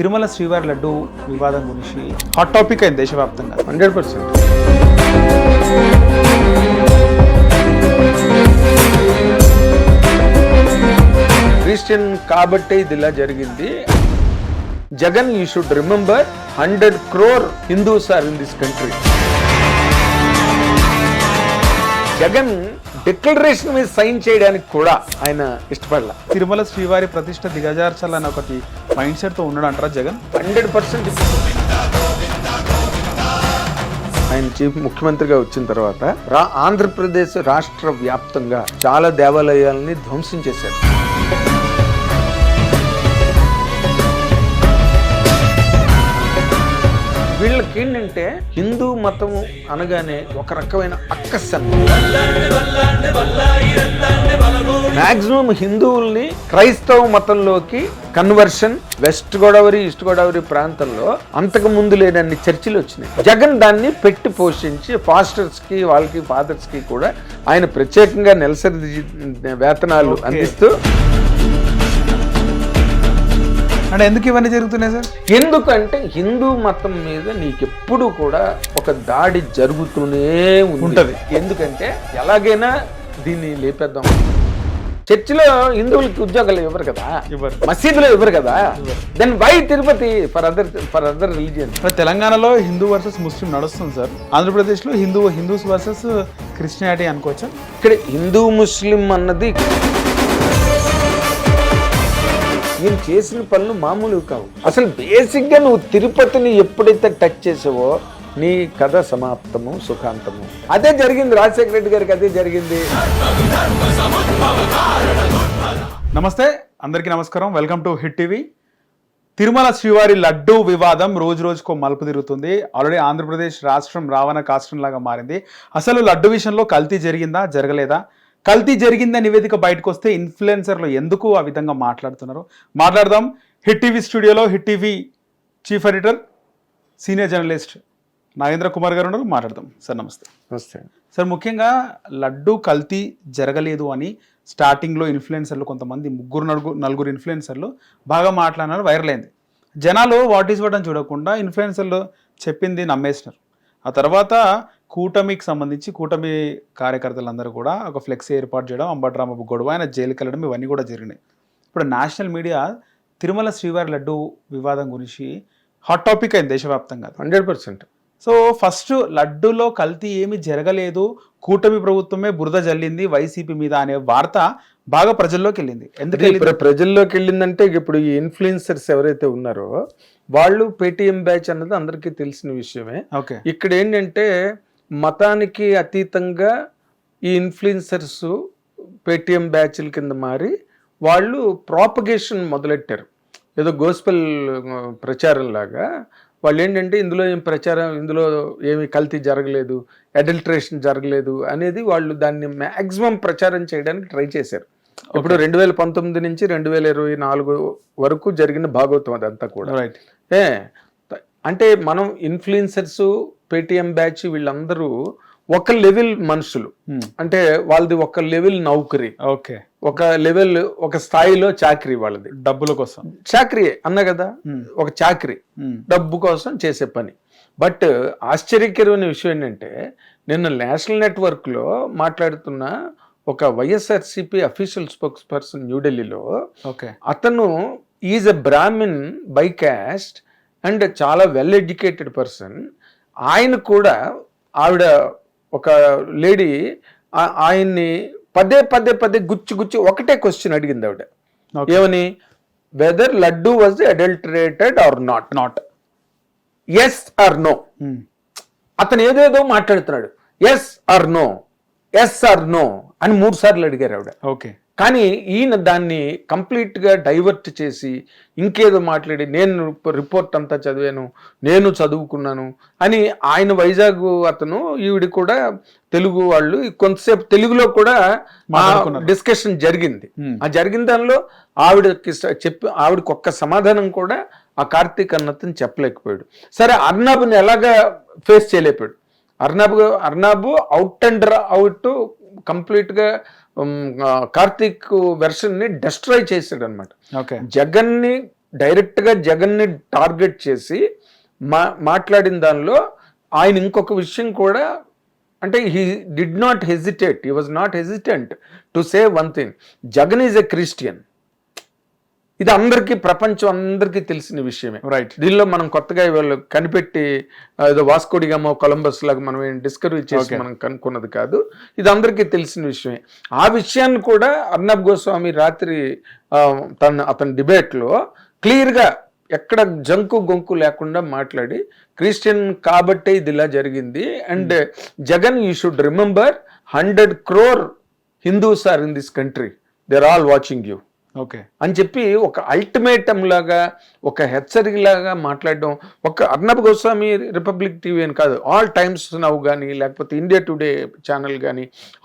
తిరుమల శ్రీవారి లడ్డు వివాదం గురించి హాట్ టాపిక్ అయింది దేశవ్యాప్తంగా 100%. క్రిస్టియన్ కాబట్టే ఇది ఇలా జరిగింది. Jagan, you should remember 100 crore Hindus are in this country. Jagan declaration మీద సైన్ చేయడానికి కూడా ఆయన ఇష్టపడాల. తిరుమల శ్రీవారి ప్రతిష్ట దిగజార్చాలని ఒకటి మైండ్ సెట్ తో ఉన్నాడు అంటారా జగన్? 100%. ఆయన చీఫ్ ముఖ్యమంత్రిగా వచ్చిన తర్వాత ఆంధ్రప్రదేశ్ రాష్ట్ర వ్యాప్తంగా చాలా దేవాలయాలని ధ్వంసం చేశారు. వీళ్ళకి ఏంటంటే హిందూ మతం అనగానే ఒక రకమైన అక్కస్సన్. మాక్సిమం హిందువుల్ని క్రైస్తవ మతంలోకి conversion west Godavari, east Godavari ప్రాంతంలో అంతకు ముందు లేనన్ని చర్చిలు వచ్చినాయి. జగన్ దాన్ని పెట్టి పోషించి పాస్టర్స్ కి, వాళ్ళకి ఫాదర్స్ కి కూడా ఆయన ప్రత్యేకంగా నెలసరి వేతనాలు అందిస్తూ. అంటే ఎందుకు ఇవన్నీ జరుగుతున్నాయి సార్? ఎందుకంటే హిందూ మతం మీద నీకెప్పుడు కూడా ఒక దాడి జరుగుతూనే ఉంటది. ఎందుకంటే ఎలాగైనా దీన్ని లేపేద్దాం. చర్చిలో హిందువులకి ఉద్యోగాలు ఇవ్వరు కదా, మసీదులో ఇవ్వరు కదా, then why Tirupati for other religion? తెలంగాణలో హిందూ వర్సెస్ ముస్లిం నడుస్తుంది సార్. ఆంధ్రప్రదేశ్ లో హిందూస్ వర్సెస్ క్రిస్టియానిటీ అనుకోవచ్చా? ఇక్కడ హిందూ ముస్లిం అన్నది ఈయన చేసిన పనులు మామూలు కావు. అసలు బేసిక్గా నువ్వు తిరుపతిని ఎప్పుడైతే టచ్ చేసావో నీ కథ సమాప్తము, సుఖాంతము. అదే జరిగింది రాజశేఖర రెడ్డి గారికి, అదే జరిగింది. నమస్తే అందరికీ నమస్కారం, welcome to hit TV. Tirumala శ్రీవారి లడ్డు వివాదం రోజు రోజుకో మలుపు తిరుగుతుంది. ఆల్రెడీ ఆంధ్రప్రదేశ్ రాష్ట్రం రావణ కాష్ట్రం లాగా మారింది. అసలు లడ్డు విషయంలో కల్తీ జరిగిందా, జరగలేదా? కల్తీ జరిగిందని నివేదిక బయటకు వస్తే ఇన్ఫ్లుయెన్సర్లు ఎందుకు ఆ విధంగా మాట్లాడుతున్నారు? మాట్లాడదాం. హిట్ టీవీ స్టూడియోలో hit TV chief editor, senior journalist Nagendra Kumar గారు ఉన్నారు. మాట్లాడదాం సార్. నమస్తే. నమస్తే సార్, ముఖ్యంగా లడ్డు కల్తీ జరగలేదు అని స్టార్టింగ్లో ఇన్ఫ్లుయెన్సర్లు కొంతమంది నలుగురు ఇన్ఫ్లుయెన్సర్లు బాగా మాట్లాడినారు, వైరల్ అయింది. జనాలు వాట్ ఈస్ వాట్ అని చూడకుండా ఇన్ఫ్లుయెన్సర్లు చెప్పింది నమ్మేసినారు. ఆ తర్వాత కూటమికి సంబంధించి కూటమి కార్యకర్తలందరూ కూడా ఒక ఫ్లెక్సీ ఏర్పాటు చేయడం, అంబట్రాంబాబు గొడవ, ఆయన జైలుకి వెళ్ళడం, ఇవన్నీ కూడా జరిగినాయి. ఇప్పుడు నేషనల్ మీడియా తిరుమల శ్రీవారి లడ్డు వివాదం గురించి హాట్ టాపిక్ అయింది దేశవ్యాప్తంగా. 100%. సో ఫస్ట్ లడ్డూలో కల్తీ ఏమీ జరగలేదు, కూటమి ప్రభుత్వమే బురద జల్లింది వైసీపీ మీద అనే వార్త బాగా ప్రజల్లోకి వెళ్ళింది. ఎందుకు ప్రజల్లోకి వెళ్ళిందంటే ఇప్పుడు ఈ ఇన్ఫ్లుయెన్సర్స్ ఎవరైతే ఉన్నారో వాళ్ళు పేటిఎం బ్యాచ్ అన్నది అందరికీ తెలిసిన విషయమే. ఇక్కడ ఏంటంటే మతానికి అతీతంగా ఈ ఇన్ఫ్లుయెన్సర్స్ పేటిఎం బ్యాచ్ల కింద మారి వాళ్ళు ప్రాపగేషన్ మొదలెట్టారు. ఏదో గోస్పెల్ ప్రచారం లాగా వాళ్ళు ఏంటంటే ఇందులో ఏం ప్రచారం, ఇందులో ఏమి కల్తీ జరగలేదు, అడల్టరేషన్ జరగలేదు అనేది వాళ్ళు దాన్ని మ్యాక్సిమం ప్రచారం చేయడానికి ట్రై చేశారు. ఇప్పుడు 2019 నుంచి 2024 వరకు జరిగిన భాగవతం అదంతా కూడా. అంటే మనం ఇన్ఫ్లుయెన్సర్స్, పేటిఎం బ్యాచ్ వీళ్ళందరూ ఒక లెవెల్ మనుషులు. అంటే వాళ్ళది ఒక లెవెల్ నౌకరీ, ఒక లెవెల్, ఒక స్థాయిలో చాకరీ. వాళ్ళది డబ్బుల కోసం చాకరీ అన్న కదా, ఒక చాకరీ డబ్బు కోసం చేసే పని. బట్ ఆశ్చర్యకరమైన విషయం ఏంటంటే నిన్న నేషనల్ నెట్వర్క్ లో మాట్లాడుతున్న ఒక వైఎస్ఆర్సిపి అఫీషియల్ స్పోక్స్ పర్సన్ న్యూఢిల్లీలో, అతను is a Brahmin by caste and చాలా వెల్ ఎడ్యుకేటెడ్ పర్సన్. ఆయన కూడా ఆవిడ ఒక లేడీ ఆయన్ని పదే గుచ్చి ఒకటే క్వశ్చన్ అడిగింది ఆవిడ. ఏమని? Whether laddu was adulterated or not, yes or no. అతను ఏదేదో మాట్లాడుతున్నాడు, ఎస్ ఆర్ నో అని 3 సార్లు అడిగారు ఆవిడ. కానీ ఈయన దాన్ని కంప్లీట్ గా డైవర్ట్ చేసి ఇంకేదో మాట్లాడి, నేను రిపోర్ట్ అంతా చదివాను, నేను చదువుకున్నాను అని ఆయన వైజాగ్ అతను, ఈవిడ కూడా తెలుగు వాళ్ళు, కొంతసేపు తెలుగులో కూడా డిస్కషన్ జరిగింది. ఆ జరిగిన దానిలో ఆవిడకి ఒక్క సమాధానం కూడా ఆ కార్తీక్ అన్నతను చెప్పలేకపోయాడు. సరే, అర్నాబ్ని ఎలాగా ఫేస్ చేయలేకపోయాడు. Arnab out and out complete గా కార్తీక్ వెర్షన్ ని డెస్ట్రాయ్ చేశాడు అనమాట. జగన్ ని డైరెక్ట్గా జగన్ని టార్గెట్ చేసి మాట్లాడిన దానిలో ఆయన ఇంకొక విషయం కూడా, అంటే he did not hesitate, he was not hesitant to say one thing, Jagan is a Christian. ఇది అందరికీ, ప్రపంచం అందరికీ తెలిసిన విషయమే. రైట్. దీనిలో మనం కొత్తగా వీళ్ళు కనిపెట్టి ఏదో వాస్కోడిగామో కొలంబస్ లాగా మనం ఏం డిస్కవరీ చేసి మనం కనుక్కున్నది కాదు, ఇది అందరికీ తెలిసిన విషయమే. ఆ విషయాన్ని కూడా అర్నబ్ గోస్వామి రాత్రి అతని డిబేట్లో క్లియర్గా ఎక్కడ జంకు గొంకు లేకుండా మాట్లాడి, క్రిస్టియన్ కాబట్టే ఇది ఇలా జరిగింది, and Jagan you should remember 100 crore Hindus are in this country, they are all watching you okay అని చెప్పి ఒక అల్టిమేటం లాగా, ఒక హెచ్చరికలాగా మాట్లాడడం. ఒక అర్నబ్ గోస్వామి రిపబ్లిక్ టీవీ అని కాదు, ఆల్ టైమ్స్ నౌ కానీ, లేకపోతే ఇండియా టుడే ఛానల్ కానీ,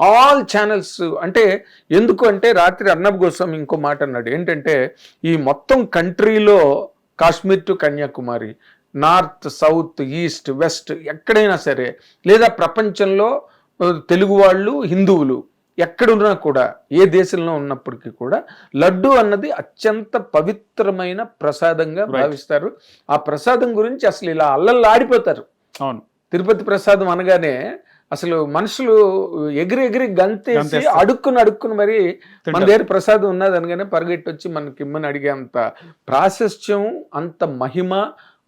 ఆల్ ఛానల్స్. అంటే ఎందుకు అంటే రాత్రి అర్నబ్ గోస్వామి ఇంకో మాట అన్నాడు ఏంటంటే, ఈ మొత్తం కంట్రీలో Kashmir to Kanyakumari, north south east west ఎక్కడైనా సరే, లేదా ప్రపంచంలో తెలుగు వాళ్ళు హిందువులు ఎక్కడున్నా కూడా, ఏ దేశంలో ఉన్నప్పటికీ కూడా లడ్డు అన్నది అత్యంత పవిత్రమైన ప్రసాదంగా భావిస్తారు. ఆ ప్రసాదం గురించి అసలు ఇలా అల్లల్లాడిపోతారు. అవును, తిరుపతి ప్రసాదం అనగానే అసలు మనుషులు ఎగిరి గంతేసి అడుక్కుని మరి మన దగ్గర ప్రసాదం ఉన్నది అనగానే పరిగెట్టి వచ్చి మనకి ఇమ్మని అడిగే అంత ప్రాశస్త్యం, అంత మహిమ,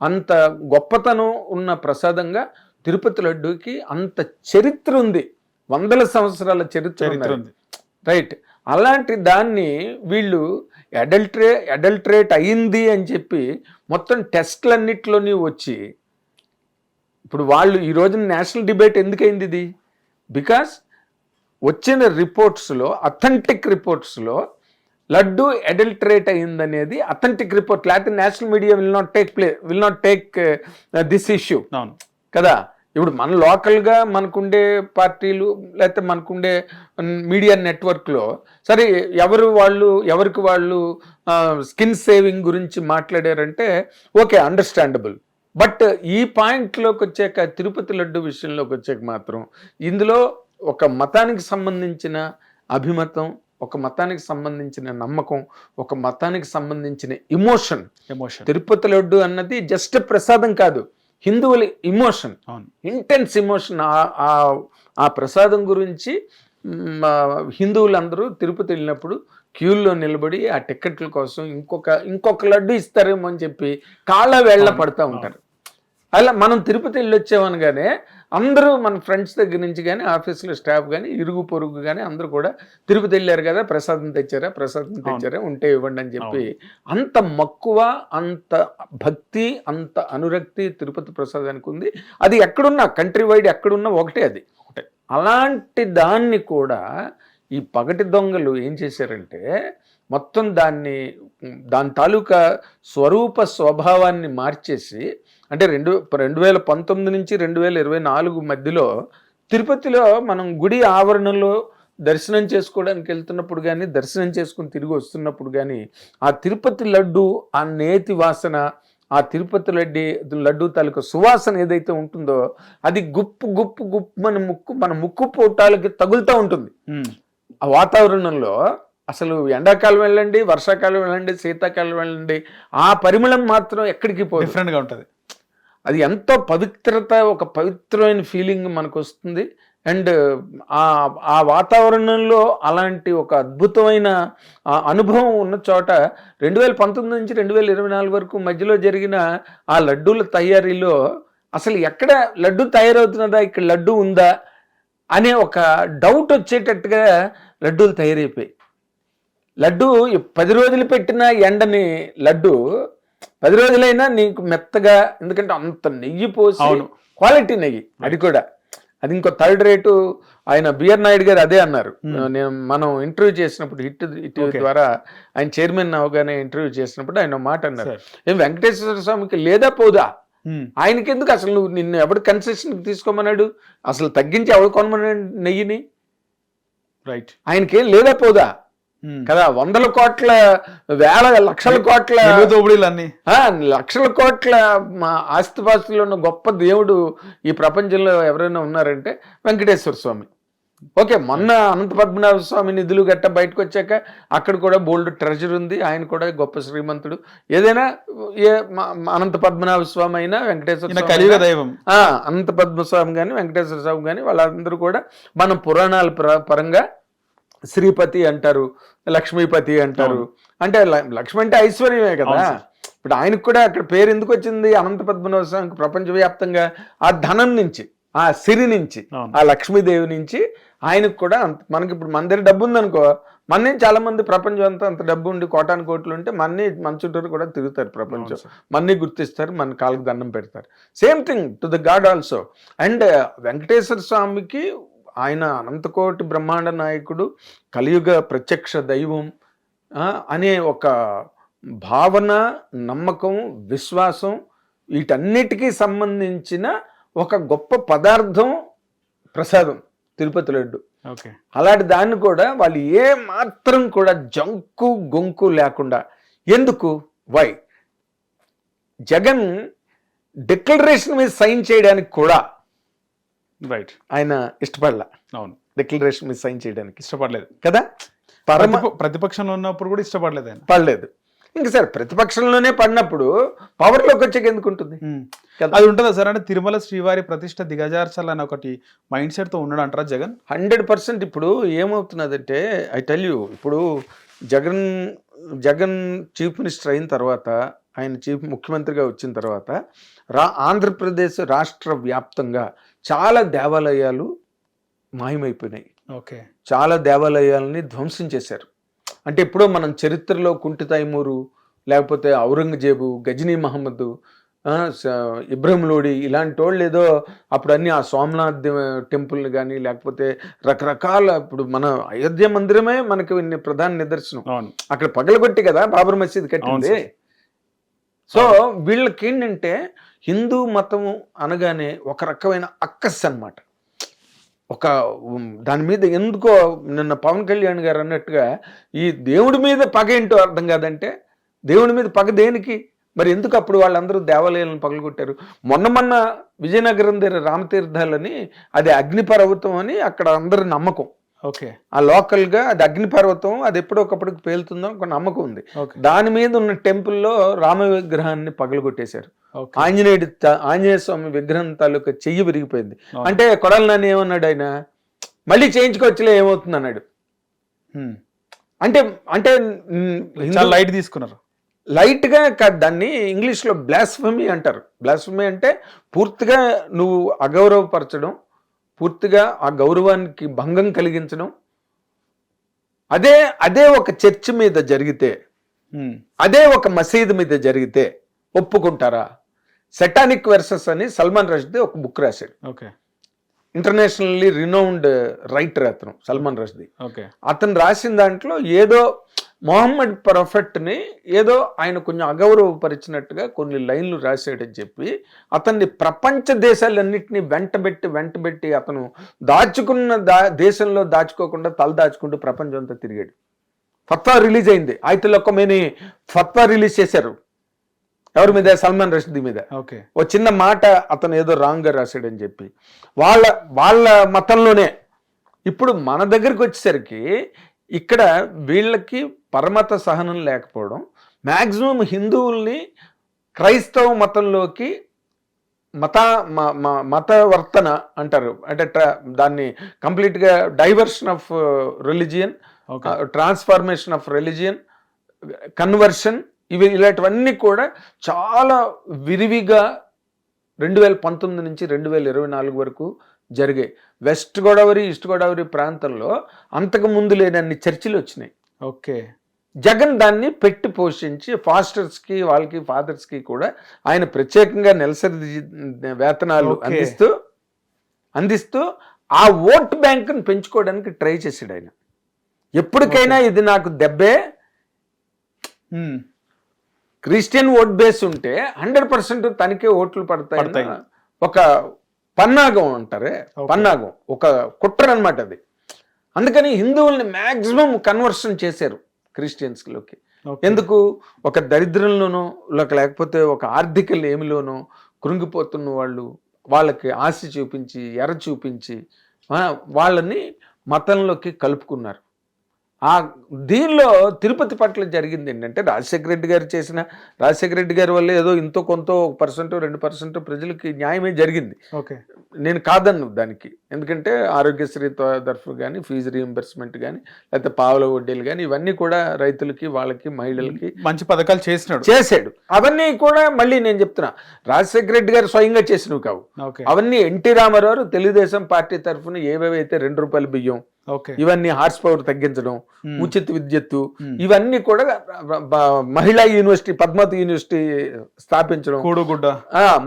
అంత గొప్పతనం ఉన్న ప్రసాదంగా తిరుపతి లడ్డూకి అంత చరిత్ర ఉంది, 100 సంవత్సరాల చరిత్ర ఉంది. రైట్. అలాంటి దాన్ని వీళ్ళు అడల్టరేట్ అయింది అని చెప్పి మొత్తం టెస్ట్లన్నిట్లోని వచ్చి, ఇప్పుడు వాళ్ళు ఈ రోజున నేషనల్ డిబేట్ ఎందుకైంది ఇది? బికాస్ వచ్చిన రిపోర్ట్స్లో, అథెంటిక్ రిపోర్ట్స్లో లడ్డు అడల్టరేట్ అయిందనేది అథెంటిక్ రిపోర్ట్, లేకపోతే national media will not take this issue కదా. ఇప్పుడు మన లోకల్గా మనకుండే పార్టీలు, లేకపోతే మనకుండే మీడియా నెట్వర్క్లో సరే ఎవరికి వాళ్ళు స్కిన్ సేవింగ్ గురించి మాట్లాడారంటే ఓకే, అండర్స్టాండబుల్. బట్ ఈ పాయింట్లోకి వచ్చాక, తిరుపతి లడ్డు విషయంలోకి వచ్చాక మాత్రం ఇందులో ఒక మతానికి సంబంధించిన అభిమతం, ఒక మతానికి సంబంధించిన నమ్మకం, ఒక మతానికి సంబంధించిన ఎమోషన్. తిరుపతి లడ్డు అన్నది జస్ట్ ప్రసాదం కాదు, హిందువుల ఇమోషన్, ఇంటెన్స్ ఇమోషన్. ఆ ప్రసాదం గురించి హిందువులందరూ తిరుపతి వెళ్ళినప్పుడు క్యూల్లో నిలబడి ఆ టికెట్ల కోసం ఇంకొక లడ్డు ఇస్తారేమో అని చెప్పి కాళ్ళ వేళ్ళ పడుతూ ఉంటారు. అలా మనం తిరుపతి వెళ్ళి వచ్చామనగానే అందరూ మన ఫ్రెండ్స్ దగ్గర నుంచి కానీ, ఆఫీసులో స్టాఫ్ కానీ, ఇరుగు పొరుగు కానీ అందరూ కూడా తిరుపతి వెళ్ళారు కదా, ప్రసాదం తెచ్చారా, ఉంటే ఇవ్వండి అని చెప్పి అంత మక్కువ, అంత భక్తి, అంత అనురక్తి తిరుపతి ప్రసాదానికి ఉంది. అది ఎక్కడున్నా, కంట్రీ వైడ్ ఎక్కడున్నా ఒకటే అది. అలాంటి దాన్ని కూడా ఈ పగటి దొంగలు ఏం చేశారంటే మొత్తం దాని తాలూకా స్వభావాన్ని మార్చేసి, అంటే 2019 నుంచి 2024 మధ్యలో తిరుపతిలో మనం గుడి ఆవరణలో దర్శనం చేసుకోవడానికి వెళ్తున్నప్పుడు కానీ, దర్శనం చేసుకుని తిరిగి వస్తున్నప్పుడు కానీ, ఆ తిరుపతి లడ్డు, ఆ నేతి వాసన, ఆ తిరుపతి లడ్డు తాలూకా సువాసన ఏదైతే ఉంటుందో అది గుప్పు మన ముక్కు పోటాలకి తగులుతూ ఉంటుంది. ఆ వాతావరణంలో అసలు ఎండాకాలం వెళ్ళండి, వర్షాకాలం వెళ్ళండి, శీతాకాలం వెళ్ళండి, ఆ పరిమళం మాత్రం ఎక్కడికి పోదు, డిఫరెంట్గా ఉంటుంది. అది ఎంతో పవిత్రత, ఒక పవిత్రమైన ఫీలింగ్ మనకు వస్తుంది. అండ్ ఆ వాతావరణంలో అలాంటి ఒక అద్భుతమైన అనుభవం ఉన్న చోట 2019 నుంచి 2024 వరకు మధ్యలో జరిగిన ఆ లడ్డూల తయారీలో అసలు ఎక్కడ లడ్డు తయారవుతున్నదా, ఇక్కడ లడ్డు ఉందా అనే ఒక డౌట్ వచ్చేటట్టుగా లడ్డూలు తయారైపోయి, లడ్డు 10 రోజులు పెట్టిన ఎండని లడ్డు 10 రోజులైనా నీకు మెత్తగా, ఎందుకంటే అంత నెయ్యి పోసి, క్వాలిటీ నెయ్యి అది కూడా. అది ఇంకో థర్డ్ రేటు. ఆయన బిఆర్ నాయుడు గారు అదే అన్నారు. మనం ఇంటర్వ్యూ చేసినప్పుడు హిట్ ద్వారా ఆయన చైర్మన్ అవగానే ఇంటర్వ్యూ చేసినప్పుడు ఆయన మాట అన్నారు, ఏం వెంకటేశ్వర స్వామికి లేదా పోదా, ఆయనకి ఎందుకు అసలు, నువ్వు నిన్ను ఎవడు కన్సెషన్ తీసుకోమన్నాడు, అసలు తగ్గించి ఎవడు కొనమన్నాడు నెయ్యిని, రైట్, ఆయనకేం లేదా పోదా కదా. 100 కోట్ల, లక్షల కోట్ల లక్షల కోట్ల ఆస్తిపాస్తులు ఉన్న గొప్ప దేవుడు ఈ ప్రపంచంలో ఎవరైనా ఉన్నారంటే వెంకటేశ్వర స్వామి. ఓకే, మొన్న అనంత పద్మనాభ స్వామి నిధులు గట్ట బయటకు వచ్చాక అక్కడ కూడా బోల్డ్ ట్రెజర్ ఉంది, ఆయన కూడా గొప్ప శ్రీమంతుడు. ఏదైనా అనంత పద్మనాభ స్వామి అయినా వెంకటేశ్వర కలియుగ దైవం అనంత పద్మస్వామి కానీ వెంకటేశ్వర స్వామి కానీ వాళ్ళందరూ కూడా మన పురాణాల పరంగా శ్రీపతి అంటారు, లక్ష్మీపతి అంటారు. అంటే లక్ష్మి అంటే ఐశ్వర్యమే కదా. ఇప్పుడు ఆయనకు కూడా అక్కడ పేరు ఎందుకు వచ్చింది? అనంత పద్మనాభ స్వామికి ప్రపంచవ్యాప్తంగా ఆ ధనం నుంచి, ఆ సిరి నుంచి, ఆ లక్ష్మీదేవి నుంచి ఆయనకు కూడా మనకి ఇప్పుడు మన దగ్గర డబ్బు ఉందనుకో, మన్నే చాలా మంది ప్రపంచం అంతా అంత డబ్బు ఉండి కోటాను కోట్లు ఉంటే మన చుట్టూరు కూడా తిరుగుతారు ప్రపంచం, మన్ని గుర్తిస్తారు, మన కాళ్ళకి దండం పెడతారు. Same thing to the God also. And Venkateswara స్వామికి ఆయన అనంతకోటి బ్రహ్మాండ నాయకుడు, కలియుగ ప్రత్యక్ష దైవం అనే ఒక భావన, నమ్మకం, విశ్వాసం, వీటన్నిటికీ సంబంధించిన ఒక గొప్ప పదార్థం ప్రసాదం తిరుపతి లడ్డు. అలాంటి దాన్ని కూడా వాళ్ళు ఏ మాత్రం కూడా జంకు గొంకు లేకుండా, ఎందుకు వై జగన్ డిక్లరేషన్ మీద సైన్ చేయడానికి కూడా రైట్ ఆయన ఇష్టపడలా. అవును, డిక్లరేషన్ మీద సైన్ చేయడానికి ఇష్టపడలేదు కదా. ప్రతిపక్షంలో ఉన్నప్పుడు కూడా ఇష్టపడలేదు ఆయన. పడలేదు. ఇంకా సరే ప్రతిపక్షంలోనే పడినప్పుడు పవర్లోకి వచ్చాక ఎందుకు ఉంటుంది? అది ఉంటుందా సార్? అంటే తిరుమల శ్రీవారి ప్రతిష్ట దిగజార్చాలని ఒకటి మైండ్ సెట్ తో ఉన్నాడు అంటారా జగన్? 100%. ఇప్పుడు ఏమవుతున్నదంటే ఐ టెల్ యూ, ఇప్పుడు జగన్ చీఫ్ మినిస్టర్ అయిన తర్వాత, ఆయన చీఫ్ ముఖ్యమంత్రిగా వచ్చిన తర్వాత ఆంధ్రప్రదేశ్ రాష్ట్ర వ్యాప్తంగా చాలా దేవాలయాలు మాయమైపోయినాయి. ఓకే, చాలా దేవాలయాలని ధ్వంసం చేశారు. అంటే ఎప్పుడో మనం చరిత్రలో కుంటి తైమూరు, లేకపోతే ఔరంగజేబు, గజనీ మహమ్మద్, ఇబ్రహీం లోడి ఇలాంటి వాళ్ళు ఏదో అప్పుడు అన్ని ఆ సోమనాథ్ టెంపుల్ని కానీ లేకపోతే రకరకాల, ఇప్పుడు మన అయోధ్య మందిరమే మనకి ప్రధాన నిదర్శనం. అక్కడ పగలగొట్టి కదా బాబర్ మసీద్ కట్టింది. సో వీళ్ళకి ఏంటంటే హిందూ మతము అనగానే ఒక రకమైన అక్కస్ అన్నమాట. ఒక దాని మీద ఎందుకో నిన్న పవన్ కళ్యాణ్ గారు అన్నట్టుగా ఈ దేవుడి మీద పగ ఏంటో అర్థం కాదంటే, దేవుడి మీద పగ దేనికి మరి? ఎందుకు అప్పుడు వాళ్ళందరూ దేవాలయాలను పగలగొట్టారు? మొన్న విజయనగరం దగ్గర రామతీర్థాలని అది అగ్నిపర్వతం అని అక్కడ అందరి నమ్మకం. ఓకే, ఆ లోకల్గా అది అగ్నిపర్వతం, అది ఎప్పుడొకప్పటికి పేలుతుందో ఒక నమ్మకం ఉంది. దాని మీద ఉన్న టెంపుల్లో రామ విగ్రహాన్ని పగలగొట్టేశారు. ఆంజనేయ స్వామి విగ్రహం తాలూకా చెయ్యి విరిగిపోయింది. అంటే కొడాలి నాని ఏమన్నాడు, ఆయన మళ్ళీ చేయించుకోవచ్చులే ఏమవుతుంది అన్నాడు. అంటే అంటే లైట్ తీసుకున్నారు. లైట్ గా దాన్ని ఇంగ్లీష్ లో బ్లాస్ఫమీ అంటారు. బ్లాస్ఫమీ అంటే పూర్తిగా నువ్వు అగౌరవపరచడం, పూర్తిగా ఆ గౌరవానికి భంగం కలిగించడం. అదే ఒక చర్చ్ మీద జరిగితే, అదే ఒక మసీదు మీద జరిగితే ఒప్పుకుంటారా? సెటానిక్ వెర్సెస్ అని సల్మాన్ రష్దీ ఒక బుక్ రాశాడు. ఓకే, ఇంటర్నేషనల్లీ రినౌండ్ రైటర్ అతను సల్మాన్ రష్దీ. ఓకే, అతను రాసిన దాంట్లో ఏదో మొహమ్మద్ ప్రొఫెట్ని ఏదో ఆయన కొంచెం అగౌరవపరిచినట్టుగా కొన్ని లైన్లు రాశాడని చెప్పి అతన్ని ప్రపంచ దేశాలన్నింటినీ వెంటబెట్టి అతను దాచుకున్న దేశంలో దాచుకోకుండా తల దాచుకుంటూ ప్రపంచం అంతా తిరిగాడు. ఫత్వా రిలీజ్ అయింది. ఆయితులొక్కమేని ఫత్వా రిలీజ్ చేశారు. ఎవరి మీద? సల్మాన్ రష్దీ మీద. ఓకే, ఓ చిన్న మాట అతను ఏదో రాంగ్గా రాశాడని చెప్పి వాళ్ళ మతంలోనే. ఇప్పుడు మన దగ్గరికి వచ్చేసరికి ఇక్కడ వీళ్ళకి పరమత సహనం లేకపోవడం, మ్యాక్సిమం హిందువుల్ని క్రైస్తవ మతంలోకి మతవర్తన అంటారు. అంటే దాన్ని కంప్లీట్గా diversion of religion, transformation of religion, conversion, ఇలాంటివన్నీ కూడా చాలా విరివిగా 2019 నుంచి 2024 వరకు జరిగాయి. వెస్ట్ గోదావరి, ఈస్ట్ గోదావరి ప్రాంతంలో అంతకు ముందు లేనన్ని చర్చిలు వచ్చినాయి. ఓకే, జగన్ దాన్ని పెట్టి పోషించి ఫాస్టర్స్కి, వాళ్ళకి ఫాదర్స్కి కూడా ఆయన ప్రత్యేకంగా నెలసరి వేతనాలు అందిస్తూ ఆ ఓట్ బ్యాంకును పెంచుకోవడానికి ట్రై చేశాడు ఆయన. ఎప్పటికైనా ఇది నాకు దెబ్బే, క్రిస్టియన్ ఓట్ బేస్ ఉంటే 100% తనకే ఓట్లు పడతాయి. ఒక పన్నాగం అంటారే, పన్నాగం, ఒక కుట్ర అనమాట అది. అందుకని హిందువుల్ని మ్యాక్సిమం కన్వర్షన్ చేశారు క్రిస్టియన్స్లోకి. ఎందుకు? ఒక దరిద్రంలోనో లేకపోతే ఒక ఆర్థిక లేమిలోనో కృంగిపోతున్న వాళ్ళకి ఆశ చూపించి, ఎర చూపించి వాళ్ళని మతంలోకి కలుపుకున్నారు. దీనిలో తిరుపతి పట్ల జరిగింది ఏంటంటే రాజశేఖర రెడ్డి గారి వల్ల ఏదో ఇంతో కొంత 1% 2% ప్రజలకి న్యాయమే జరిగింది. నేను కాదన్ను దానికి, ఎందుకంటే ఆరోగ్యశ్రీ తరఫు కానీ ఫీజు రీఎంబర్స్మెంట్ కానీ లేకపోతే పావుల వడ్డీలు కానీ ఇవన్నీ కూడా రైతులకి వాళ్ళకి మహిళలకి మంచి పథకాలు చేశాడు. అవన్నీ కూడా మళ్ళీ నేను చెప్తున్నా రాజశేఖర రెడ్డి గారు స్వయంగా చేసినవి కావు. అవన్నీ ఎన్టీ రామారావు తెలుగుదేశం పార్టీ తరఫున ఏవేవైతే ₹2 బియ్యం ఇవన్నీ హార్స్ పవర్ తగ్గించడం, ఉచిత విద్యుత్తు, ఇవన్నీ కూడా మహిళా యూనివర్సిటీ పద్మావతి యూనివర్సిటీ స్థాపించడం,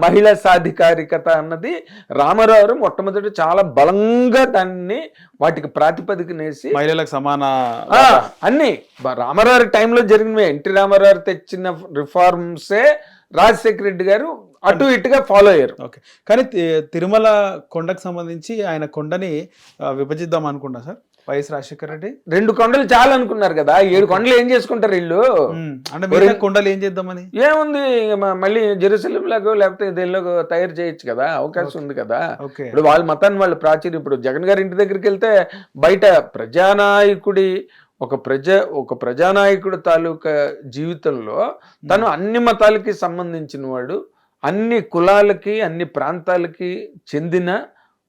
మహిళా సాధికారికత అన్నది రామారావు మొట్టమొదటి చాలా బలంగా దాన్ని వాటికి ప్రాతిపదికనేసి మహిళలకు సమాన అన్ని రామారావు టైంలో జరిగినవే. ఎన్టీ రామారావు తెచ్చిన రిఫార్మ్సే రాజశేఖర రెడ్డి గారు అటు ఇటుగా ఫాలో అయ్యారు. కానీ తిరుమల కొండకు సంబంధించి ఆయన కొండని విభజిద్దాం అనుకున్నా సార్ వైఎస్ రాజశేఖర రెడ్డి. 2 కొండలు చాలా అనుకున్నారు కదా, 7 కొండలు ఏం చేసుకుంటారు వీళ్ళు? అంటే కొండలు ఏం చేద్దామని ఏముంది, మళ్ళీ జెరూసలేం లాగో లేకపోతే దేనిలో తయారు చేయొచ్చు కదా, అవకాశం ఉంది కదా. ఇప్పుడు వాళ్ళ మతాన్ని వాళ్ళు ప్రాచుర్యం, ఇప్పుడు జగన్ గారి ఇంటి దగ్గరికి వెళ్తే బయట ఒక ప్రజానాయకుడు తాలూకా జీవితంలో తను అన్ని మతాలకి సంబంధించిన వాడు, అన్ని కులాలకి అన్ని ప్రాంతాలకి చెందిన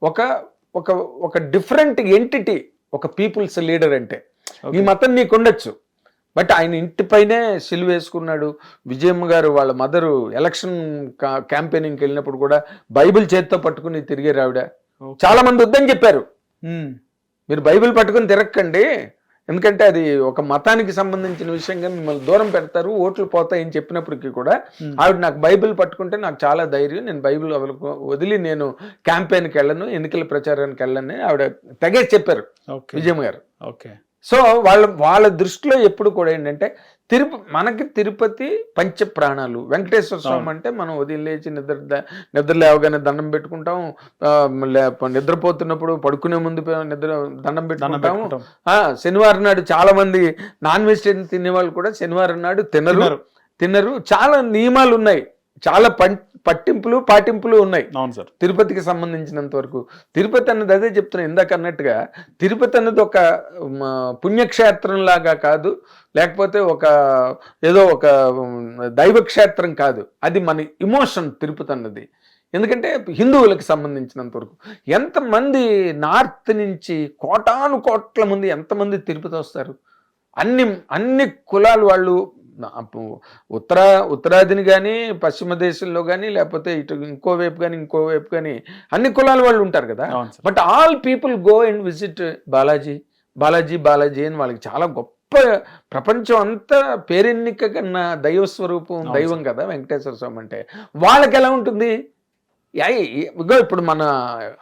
ఒక డిఫరెంట్ ఎంటిటీ, ఒక పీపుల్స్ లీడర్. అంటే ఈ మతం నీకు ఉండొచ్చు, బట్ ఆయన ఇంటిపైనే సిలువ వేసుకున్నాడు. విజయమ్మ గారు వాళ్ళ మదరు ఎలక్షన్ క్యాంపెయినింగ్కి వెళ్ళినప్పుడు కూడా బైబిల్ చేతితో పట్టుకుని తిరిగారు ఆవిడ. చాలా మంది వద్దని చెప్పారు, మీరు బైబిల్ పట్టుకుని తిరగకండి, ఎందుకంటే అది ఒక మతానికి సంబంధించిన విషయంగా మిమ్మల్ని దూరం పెడతారు, ఓట్లు పోతాయని చెప్పినప్పటికీ కూడా ఆవిడ నాకు బైబిల్ పట్టుకుంటే నాకు చాలా ధైర్యం, నేను బైబిల్ వదిలి నేను క్యాంపెయిన్కి వెళ్ళను, ఎన్నికల ప్రచారానికి వెళ్ళను ఆవిడ తెగేసి చెప్పారు విజయమ్మ గారు. సో వాళ్ళ దృష్టిలో ఎప్పుడు కూడా ఏంటంటే మనకి తిరుపతి పంచ ప్రాణాలు. వెంకటేశ్వర స్వామి అంటే మనం ఉదయం లేచి నిద్ర లేవగానే దండం పెట్టుకుంటాం, నిద్రపోతున్నప్పుడు పడుకునే ముందు దండం పెట్టుకుంటాము. శనివారం నాడు చాలా మంది నాన్ వెజిటేరియన్ తినేవాళ్ళు కూడా శనివారం నాడు తినరు. చాలా నియమాలు ఉన్నాయి, చాలా పాటింపులు ఉన్నాయి తిరుపతికి సంబంధించినంత వరకు. తిరుపతి అన్నది అదే చెప్తున్నా ఇందాక అన్నట్టుగా, తిరుపతి అన్నది ఒక పుణ్యక్షేత్రం లాగా కాదు, లేకపోతే ఏదో ఒక దైవక్షేత్రం కాదు, అది మన ఇమోషన్ తిరుపతి అన్నది. ఎందుకంటే హిందువులకు సంబంధించినంత వరకు ఎంతమంది నార్త్ నుంచి కోట్ల మంది ఎంతమంది తిరుపతి వస్తారు, అన్ని కులాల వాళ్ళు, ఉత్తరాదిని కానీ పశ్చిమ దేశంలో కానీ లేకపోతే ఇటు ఇంకో వైపు కానీ అన్ని కులాల వాళ్ళు ఉంటారు కదా. But all people go and visit Balaji అని వాళ్ళకి చాలా గొప్ప, ప్రపంచం అంతా పేరెన్నిక కన్నా దైవం కదా వెంకటేశ్వర స్వామి అంటే. వాళ్ళకి ఎలా ఉంటుంది? ఇప్పుడు మన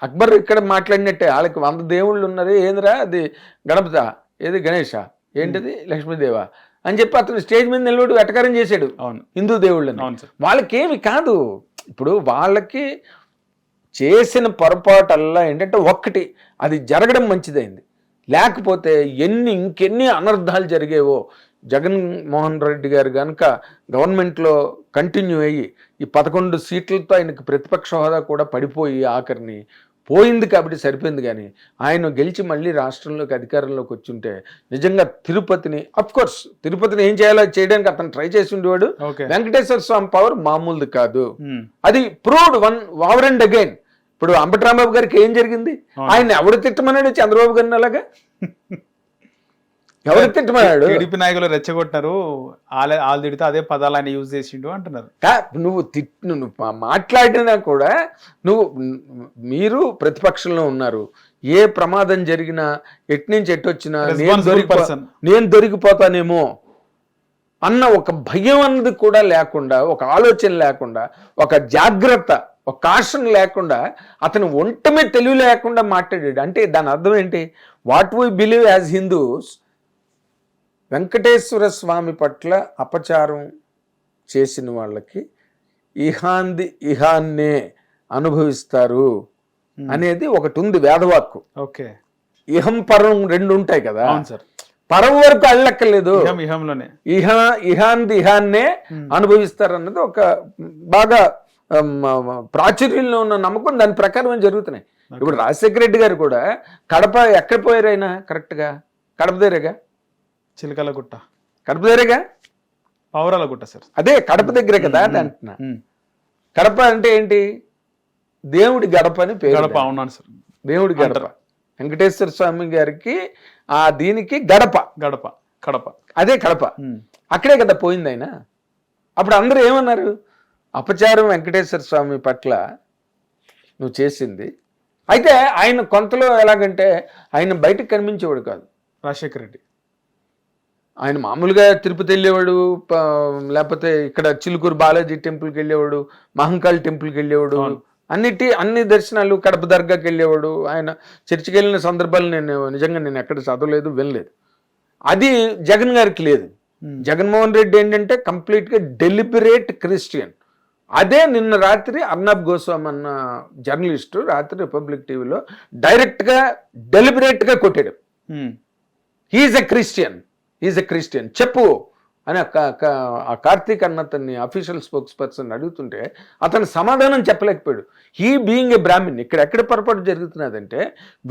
అక్బర్ ఇక్కడ మాట్లాడినట్టే వాళ్ళకి 100 దేవుళ్ళు ఉన్నారు. ఏందిరా అది గణపత, ఏది గణేష, ఏంటిది లక్ష్మీదేవ అని చెప్పి అతను స్టేజ్ మీద నిలబడి వెటకారం చేశాడు హిందూ దేవుళ్ళని. వాళ్ళకేమి కాదు, ఇప్పుడు వాళ్ళకి చేసిన పొరపాటల్లా ఏంటంటే ఒక్కటి, అది జరగడం మంచిదైంది, లేకపోతే ఇంకెన్ని అనర్థాలు జరిగేవో. జగన్మోహన్ రెడ్డి గారు కనుక గవర్నమెంట్లో కంటిన్యూ అయ్యి ఈ 11 సీట్లతో ఆయనకు ప్రతిపక్ష హోదా కూడా పడిపోయి ఆఖరిని పోయింది కాబట్టి సరిపోయింది. కానీ ఆయన గెలిచి మళ్ళీ రాష్ట్రంలోకి అధికారంలోకి వచ్చుంటే నిజంగా తిరుపతిని ఏం చేయాలో చేయడానికి అతను ట్రై చేసి ఉండేవాడు. వెంకటేశ్వర స్వామి పవర్ మామూలుది కాదు, అది ప్రూవ్డ్ ఓవర్ అండ్ అగైన్. ఇప్పుడు అంబటి రాంబాబు గారికి ఏం జరిగింది? ఆయన ఎవడు తిట్టమన్నాడు? చంద్రబాబు గారిని అలాగా ఎవరు తిట్టమన్నాడు? టీడీపీ నాయకులు రెచ్చగొట్టారు, వాళ్ళు తిడితే అదే పదాలు ఆయన యూజ్ చేసిండు అంటున్నారు. నువ్వు మాట్లాడినా కూడా మీరు ప్రతిపక్షంలో ఉన్నారు, ఏ ప్రమాదం జరిగినా ఎట్నుంచి ఎట్టొచ్చినా నేను దొరికిపోతానేమో అన్న ఒక భయం అన్నది కూడా లేకుండా, ఒక ఆలోచన లేకుండా, ఒక జాగ్రత్త, ఒక కాషన్ లేకుండా, అతను ఒంటమే తెలివి లేకుండా మాట్లాడాడు. అంటే దాని అర్థం ఏంటి? What we believe as Hindus, Venkateswara Swamy పట్ల అపచారం చేసిన వాళ్ళకి ఇహాన్నే అనుభవిస్తారు అనేది ఒకటి ఉంది వేదవాక్కు. ఇహం పరం 2 ఉంటాయి కదా, పరం వరకు అల్లక్కర్లేదు, ఇహాన్నే అనుభవిస్తారు అన్నది ఒక బాగా ప్రాచుర్యంలో ఉన్న నమ్మకం. దాని ప్రకారం జరుగుతున్నాయి. ఇప్పుడు రాజశేఖర రెడ్డి గారు కూడా కడప ఎక్కడ పోయారు ఆయన కరెక్ట్గా? కడప దగ్గరేగా, చిలకలగుట్ట, కడప దగ్గరేగా, పౌరాలగుట్ట సార్. అదే కడప దగ్గరే కదా అని అంటున్నా. కడప అంటే ఏంటి? దేవుడి గడప అని పేరు. గడప, అవునాను సార్, దేవుడి గడప. వెంకటేశ్వర స్వామి గారికి ఆ దీనికి గడప, గడప, కడప, అదే కడప. అక్కడే కదా పోయింది ఆయన. అప్పుడు అందరూ ఏమన్నారు? అపచారం వెంకటేశ్వర స్వామి పట్ల నువ్వు చేసింది. అయితే ఆయన కొంతలో ఎలాగంటే ఆయన బయటకు కనిపించేవాడు కాదు రాజశేఖర రెడ్డి. ఆయన మామూలుగా తిరుపతి వెళ్ళేవాడు, లేకపోతే ఇక్కడ చిలుకూరు బాలాజీ టెంపుల్కి వెళ్ళేవాడు, మహంకాళి టెంపుల్కి వెళ్ళేవాడు, అన్ని దర్శనాలు, కడప దర్గాకి వెళ్ళేవాడు. ఆయన చర్చికి వెళ్ళిన సందర్భాలు నేను ఎక్కడ చదవలేదు, వినలేదు. అది జగన్ గారికి లేదు. జగన్మోహన్ రెడ్డి ఏంటంటే కంప్లీట్గా డెలిబరేట్ క్రిస్టియన్. అదే నిన్న రాత్రి అర్నబ్ గోస్వామి అన్న జర్నలిస్టు రాత్రి రిపబ్లిక్ టీవీలో డైరెక్ట్గా డెలిబరేట్గా కొట్టాడు. హీఈస్ ఎ క్రిస్టియన్ చెప్పు అని ఆ కార్తీక్ అన్న అతన్ని అఫీషియల్ స్పోక్స్ పర్సన్ అడుగుతుంటే అతను సమాధానం చెప్పలేకపోయాడు. He being a Brahmin. ఎక్కడ పొరపాటు జరుగుతున్నదంటే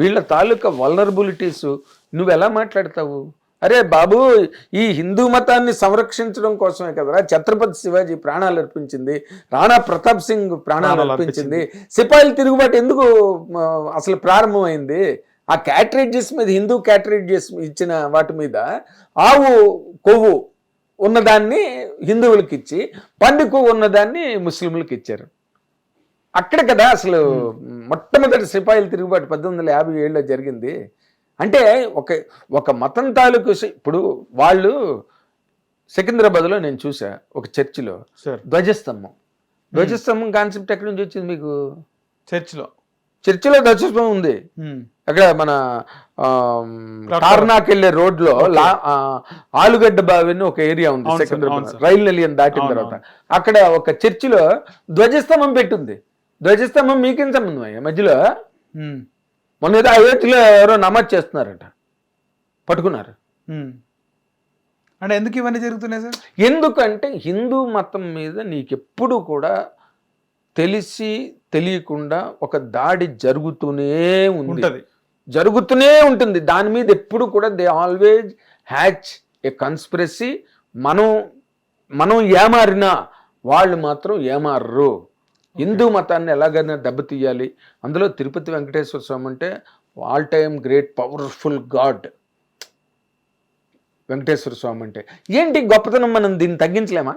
వీళ్ళ తాలూకా వల్నరబిలిటీస్ నువ్వు ఎలా మాట్లాడతావు? అరే బాబు, ఈ హిందూ మతాన్ని సంరక్షించడం కోసమే కదరా ఛత్రపతి శివాజీ ప్రాణాలు అర్పించింది, రాణా ప్రతాప్ సింగ్ ప్రాణాలు అర్పించింది, సిపాయిల తిరుగుబాటు ఎందుకు అసలు ప్రారంభమైంది? ఆ క్యాటరేజెస్ మీద, హిందూ క్యాటరేజెస్ ఇచ్చిన వాటి మీద ఆవు కొవ్వు ఉన్నదాన్ని హిందువులకి ఇచ్చి, పంది కొవ్వు ఉన్నదాన్ని ముస్లింలకు ఇచ్చారు. అక్కడ కదా అసలు మొట్టమొదటి సిపాయిల తిరుగుబాటు 1857లో జరిగింది. అంటే ఒక మతం తాలూకు. ఇప్పుడు వాళ్ళు సికింద్రాబాద్లో నేను చూసా ఒక చర్చిలో ధ్వజస్తంభం కాన్సెప్ట్ ఎక్కడి నుంచి వచ్చింది మీకు? చర్చిలో ధ్వజస్తంభం ఉంది. అక్కడ మన తార్నాక్ వెళ్ళే రోడ్ లో ఆలుగడ్డ బావి అని ఒక ఏరియా ఉంది సికింద్రాబాద్, రైలు నిలయం దాటిన తర్వాత అక్కడ ఒక చర్చిలో ధ్వజస్తంభం పెట్టుంది. ధ్వజస్తంభం మీకేం సంబంధం అయ్యా మధ్యలో? మొన్న ఏదో అయోధ్యలో ఎవరో నమాజ్ చేస్తున్నారట, పట్టుకున్నారు. అంటే ఎందుకు ఇవన్నీ జరుగుతున్నాయి సార్? ఎందుకంటే హిందూ మతం మీద నీకెప్పుడు కూడా తెలిసి తెలియకుండా ఒక దాడి జరుగుతూనే ఉంటుంది. దాని మీద ఎప్పుడు కూడా they always hatch A conspiracy. మనం ఏమారినా వాళ్ళు మాత్రం ఏమారరు. హిందూ మతాన్ని ఎలాగైనా దెబ్బతీయాలి. అందులో తిరుపతి వెంకటేశ్వర స్వామి అంటే all time great powerful god. Venkateswara Swamy అంటే ఏంటి గొప్పతనం, మనం దీన్ని తగ్గించలేమా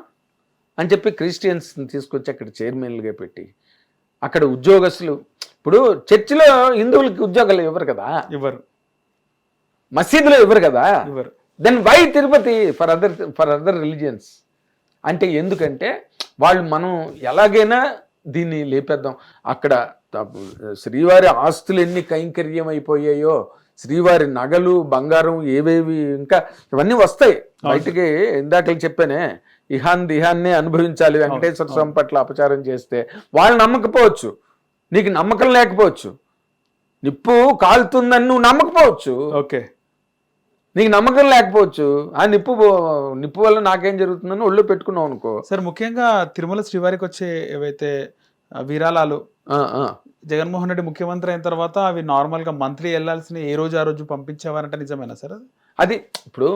అని చెప్పి క్రిస్టియన్స్ని తీసుకొచ్చి అక్కడ చైర్మన్లుగా పెట్టి అక్కడ ఉద్యోగస్తులు. ఇప్పుడు చర్చిలో హిందువులకి ఉద్యోగాలు ఇవ్వరు కదా, మసీదులో ఇవ్వరు కదా, then why Tirupati for other religions? అంటే ఎందుకంటే వాళ్ళు మనం ఎలాగైనా దీన్ని లేపేద్దాం. అక్కడ శ్రీవారి ఆస్తులు ఎన్ని కైంకర్యం అయిపోయాయో, శ్రీవారి నగలు, బంగారం ఏవేవి ఇంకా ఇవన్నీ వస్తాయి బయటికి. ఇందాక చెప్పానే, ఇహాన్నే అనుభవించాలి వెంకటేశ్వర స్వామి పట్ల అపచారం చేస్తే. వాళ్ళు నమ్మకపోవచ్చు, నీకు నమ్మకం లేకపోవచ్చు, నిప్పు కాలుతుందని నువ్వు నమ్మకపోవచ్చు, ఓకే, నీకు నమ్మకం లేకపోవచ్చు. ఆ నిప్పు వల్ల నాకేం జరుగుతుందని ఒళ్ళు పెట్టుకున్నావు అనుకో. సార్, ముఖ్యంగా తిరుమల శ్రీవారికి వచ్చే ఏవైతే విరాళాలు జగన్మోహన్ రెడ్డి ముఖ్యమంత్రి అయిన తర్వాత అవి నార్మల్గా మంత్లీ వెళ్ళాల్సిన ఏ రోజు ఆ రోజు పంపించేవారంటే నిజమేనా సార్? అది ఇప్పుడు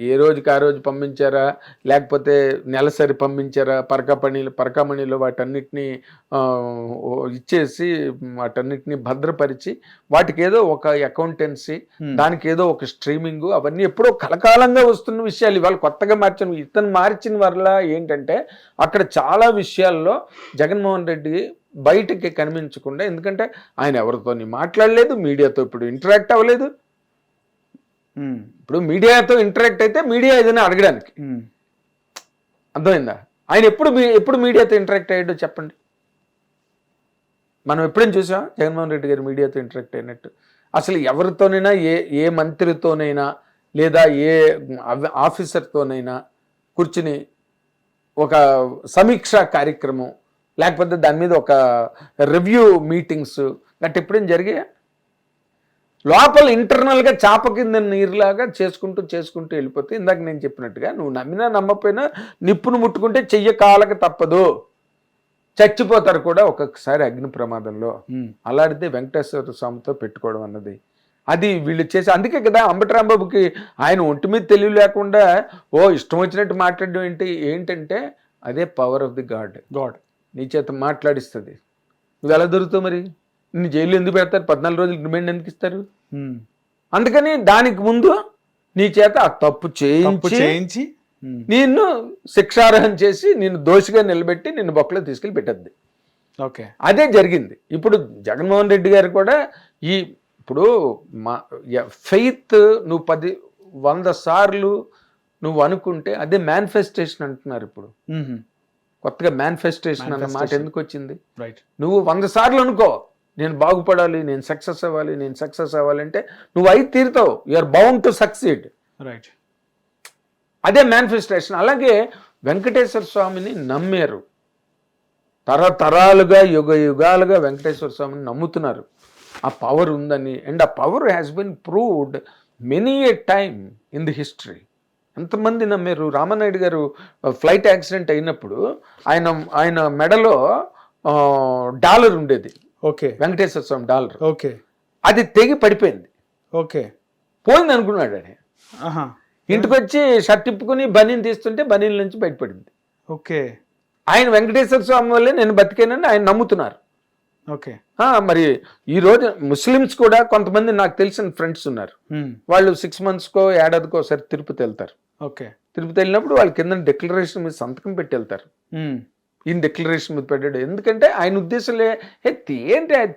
ఏ రోజుకి ఆ రోజు పంపించారా, లేకపోతే నెలసరి పంపించారా, పరకామణిలో వాటన్నిటినీ ఇచ్చేసి వాటన్నిటినీ భద్రపరిచి వాటికి ఏదో ఒక అకౌంటెన్సీ, దానికి ఏదో ఒక స్ట్రీమింగ్, అవన్నీ ఎప్పుడో కలకాలంగా వస్తున్న విషయాలు. ఇవాళ కొత్తగా ఇతను మార్చిన వల్ల ఏంటంటే అక్కడ చాలా విషయాల్లో జగన్మోహన్ రెడ్డి బయటకి కనిపించకుండా, ఎందుకంటే ఆయన ఎవరితో మాట్లాడలేదు, మీడియాతో ఇప్పుడు ఇంటరాక్ట్ అవ్వలేదు. ఇప్పుడు మీడియాతో ఇంటరాక్ట్ అయితే మీడియా ఏదైనా అడగడానికి, అర్థమైందా? ఆయన ఎప్పుడు మీడియాతో ఇంటరాక్ట్ అయ్యాడో చెప్పండి. మనం ఎప్పుడైనా చూసాం జగన్మోహన్ రెడ్డి గారు మీడియాతో ఇంటరాక్ట్ అయినట్టు? అసలు ఎవరితోనైనా, ఏ మంత్రితోనైనా లేదా ఏ ఆఫీసర్తోనైనా కూర్చుని ఒక సమీక్షా కార్యక్రమం, లేకపోతే దాని మీద ఒక రివ్యూ మీటింగ్స్ గట్టి ఎప్పుడేం జరిగాయా? లోపల ఇంటర్నల్గా చాప కింద నీరులాగా చేసుకుంటూ వెళ్ళిపోతే, ఇందాక నేను చెప్పినట్టుగా నువ్వు నమ్మినా నమ్మకపోయినా నిప్పును ముట్టుకుంటే చెయ్య కాలక తప్పదు. చచ్చిపోతారు కూడా ఒక్కొక్కసారి అగ్ని ప్రమాదంలో. అలాంటిదే వెంకటేశ్వర స్వామితో పెట్టుకోవడం అన్నది అది వీళ్ళు చేసి, అందుకే కదా అంబటరాంబాబుకి ఆయన ఒంటి మీద తెలివి లేకుండా ఇష్టం వచ్చినట్టు మాట్లాడడం ఏంటంటే అదే పవర్ ఆఫ్ ది గాడ్. నీ చేత మాట్లాడిస్తుంది. నువ్వు ఎలా దొరుకుతావు మరి? నిన్ను జైలు ఎందుకు పెడతారు? 14 రోజులు రిమైండ్ ఎందుకు ఇస్తారు? అందుకని దానికి ముందు నీ చేత ఆ తప్పు చేయించి నిన్ను శిక్షార్హం చేసి నిన్ను దోషిగా నిలబెట్టి నిన్ను బొక్కలో తీసుకెళ్ళి పెట్టద్ది. ఓకే, అదే జరిగింది. ఇప్పుడు జగన్మోహన్ రెడ్డి గారు కూడా ఇప్పుడు ఫెయిత్ నువ్వు 100 సార్లు నువ్వు అనుకుంటే అదే మేనిఫెస్టేషన్ అంటున్నారు. ఇప్పుడు కొత్తగా మేనిఫెస్టేషన్ అన్న మాట ఎందుకు వచ్చింది? నువ్వు 100 సార్లు అనుకో నేను బాగుపడాలి, నేను సక్సెస్ అవ్వాలి అంటే నువ్వు అయి తీరుతావు. You're bound to succeed. Right, అదే మేనిఫెస్టేషన్. అలాగే వెంకటేశ్వర స్వామిని నమ్మారు, తరతరాలుగా యుగాలుగా వెంకటేశ్వర స్వామిని నమ్ముతున్నారు. ఆ పవర్ ఉందని. అండ్ ఆ power has been proved many A time in the history. ఎంతమంది నమ్మారు? రామానాయుడు గారు ఫ్లైట్ యాక్సిడెంట్ అయినప్పుడు ఆయన మెడలో డాలర్ ఉండేది. ఓకే, వెంకటేశ్వర స్వామి డాలర్. ఓకే, అది తెగి పడిపోయింది. ఓకే, పోయింది అనుకున్నాడు అని. ఇంటికి వచ్చి షర్ట్ ఇప్పుకుని బనీని తీస్తుంటే బనీల నుంచి బయటపడింది. ఓకే, ఆయన వెంకటేశ్వర స్వామి వల్లే నేను బతికానని ఆయన నమ్ముతున్నారు. ఓకే, మరి ఈ రోజు ముస్లిమ్స్ కూడా కొంతమంది నాకు తెలిసిన ఫ్రెండ్స్ ఉన్నారు. వాళ్ళు 6 monthsకో ఏడాదికో ఒకసారి తిరుపతి వెళ్తారు. ఓకే, తిరుపతి వెళ్ళినప్పుడు వాళ్ళ కింద డిక్లరేషన్ మీద సంతకం పెట్టి వెళ్తారు. ఈయన డిక్లరేషన్ మీద పెట్టాడు. ఎందుకంటే ఆయన ఉద్దేశంలో ఏంటి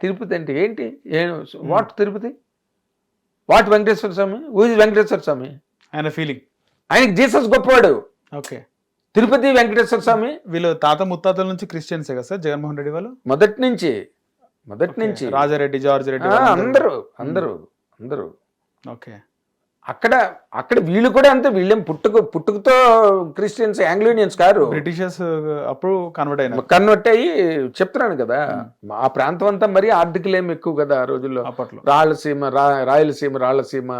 తిరుపతి అంటే ఏంటి, what Tirupati, what Venkateswara Swamy, who is Venkateswara Swamy? ఆయన ఫీలింగ్, ఆయనకి జీసస్ గొప్పవాడు. ఓకే, తిరుపతి వెంకటేశ్వర స్వామి. వీళ్ళు తాత ముత్తాతల నుంచి క్రిస్టియన్సే కదా సార్ జగన్మోహన్ రెడ్డి వాళ్ళు? మొదటి నుంచి రాజారెడ్డి, జార్జ్ రెడ్డి, అందరూ. ఓకే, అక్కడ వీళ్ళు కూడా అంతే. వీళ్ళేం పుట్టుకతో క్రిస్టియన్స్, ఆంగ్లోనియన్స్ కారు. బ్రిటిషర్స్ అప్పుడు కన్వర్ట్ అయ్యి చెప్తున్నాను కదా. ఆ ప్రాంతం అంతా మరి ఆర్థికలేం ఎక్కువ కదా ఆ రోజుల్లో. అప్పట్లో రాయలసీమ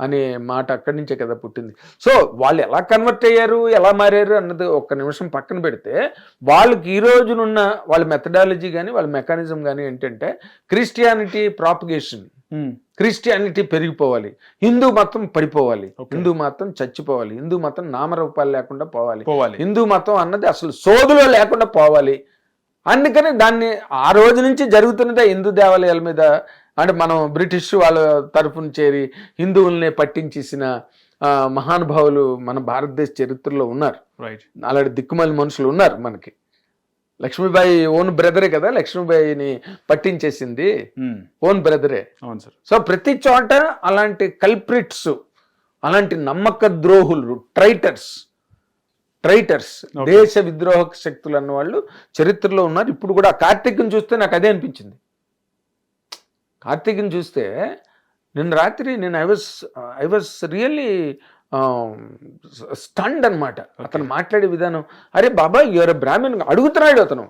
అనే మాట అక్కడి నుంచే కదా పుట్టింది. సో వాళ్ళు ఎలా కన్వర్ట్ అయ్యారు, ఎలా మారారు అన్నది ఒక్క నిమిషం పక్కన పెడితే, వాళ్ళకి ఈ రోజునున్న వాళ్ళ మెథడాలజీ కానీ వాళ్ళ మెకానిజం కానీ ఏంటంటే క్రిస్టియానిటీ ప్రాపగేషన్, క్రిస్టియానిటీ పెరిగిపోవాలి, హిందూ మతం పడిపోవాలి, హిందూ మతం చచ్చిపోవాలి, హిందూ మతం నామరూపాలు లేకుండా పోవాలి, హిందూ మతం అన్నది అసలు సోదులో లేకుండా పోవాలి. అందుకని దాన్ని ఆ రోజు నుంచి జరుగుతున్నదే హిందూ దేవాలయాల మీద. అంటే మనం బ్రిటిష్ వాళ్ళ తరఫున చేరి హిందువుల్ని పట్టించేసిన మహానుభావులు మన భారతదేశ చరిత్రలో ఉన్నారు. అలాంటి దిక్కుమాలి మనుషులు ఉన్నారు మనకి. లక్ష్మీబాయి ఓన్ బ్రదరే కదా లక్ష్మీబాయిని పట్టించేసింది, ఓన్ బ్రదరే. అవును సార్. సో ప్రతి చోట అలాంటి కల్ప్రిట్స్, అలాంటి నమ్మక ద్రోహులు, ట్రైటర్స్, దేశ విద్రోహ శక్తులు అన్న వాళ్ళు చరిత్రలో ఉన్నారు. ఇప్పుడు కూడా కార్తీక్ని చూస్తే నాకు అదే అనిపించింది. కార్తీక్ని చూస్తే నిన్న రాత్రి ఐ వాజ్ రియల్లీ స్టండ్ అనమాట. అతను మాట్లాడే విధానం, అరే బాబా యువర్ బ్రాహ్మణ్ అడుగుతున్నాడు. అతను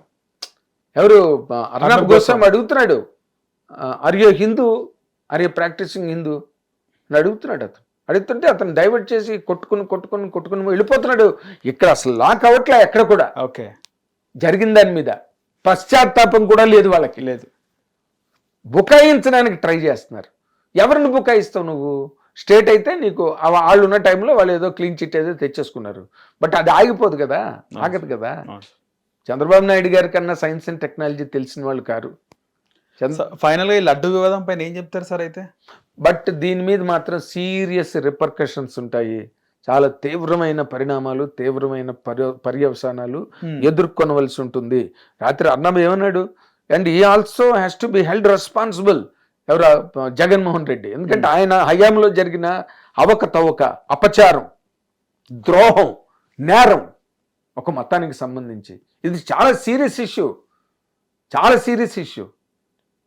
ఎవరు, అర్నబ్ గోస్వామి అడుగుతున్నాడు, are you Hindu, are you practising Hindu అని అడుగుతున్నాడు. అడుగుతుంటే అతను డైవర్ట్ చేసి కొట్టుకుని వెళ్ళిపోతున్నాడు. ఇక్కడ అసలు లాక్ అవ్వట్లే ఎక్కడ కూడా. ఓకే, జరిగిన దాని మీద పశ్చాత్తాపం కూడా లేదు, వాళ్ళకి లేదు. బుకాయించడానికి ట్రై చేస్తున్నారు. ఎవరిని బుకాయిస్తావు నువ్వు? స్టేట్ అయితే నీకు వాళ్ళు ఉన్న టైంలో వాళ్ళు ఏదో క్లీన్ చిట్ ఏదో తెచ్చేసుకున్నారు. బట్ అది ఆగిపోదు కదా, ఆగదు కదా. చంద్రబాబు నాయుడు గారి కన్నా సైన్స్ అండ్ టెక్నాలజీ తెలిసిన వాళ్ళు కారు. ఫైనల్గా ఈ లడ్డు వివాదం పైన ఏం చెప్తారు సార్ అయితే? బట్ దీని మీద మాత్రం సీరియస్ రిపర్కషన్స్ ఉంటాయి. చాలా తీవ్రమైన పరిణామాలు, తీవ్రమైన పర్యవసానాలు ఎదుర్కొనవలసి ఉంటుంది. రాత్రి అర్నబ్ ఏమన్నాడు, and he also has to be held responsible, ఎవరు, జగన్మోహన్ రెడ్డి. ఎందుకంటే ఆయన హయాంలో జరిగిన అవకతవక, అపచారం, ద్రోహం, నేరం ఒక మతానికి సంబంధించి ఇది చాలా serious issue.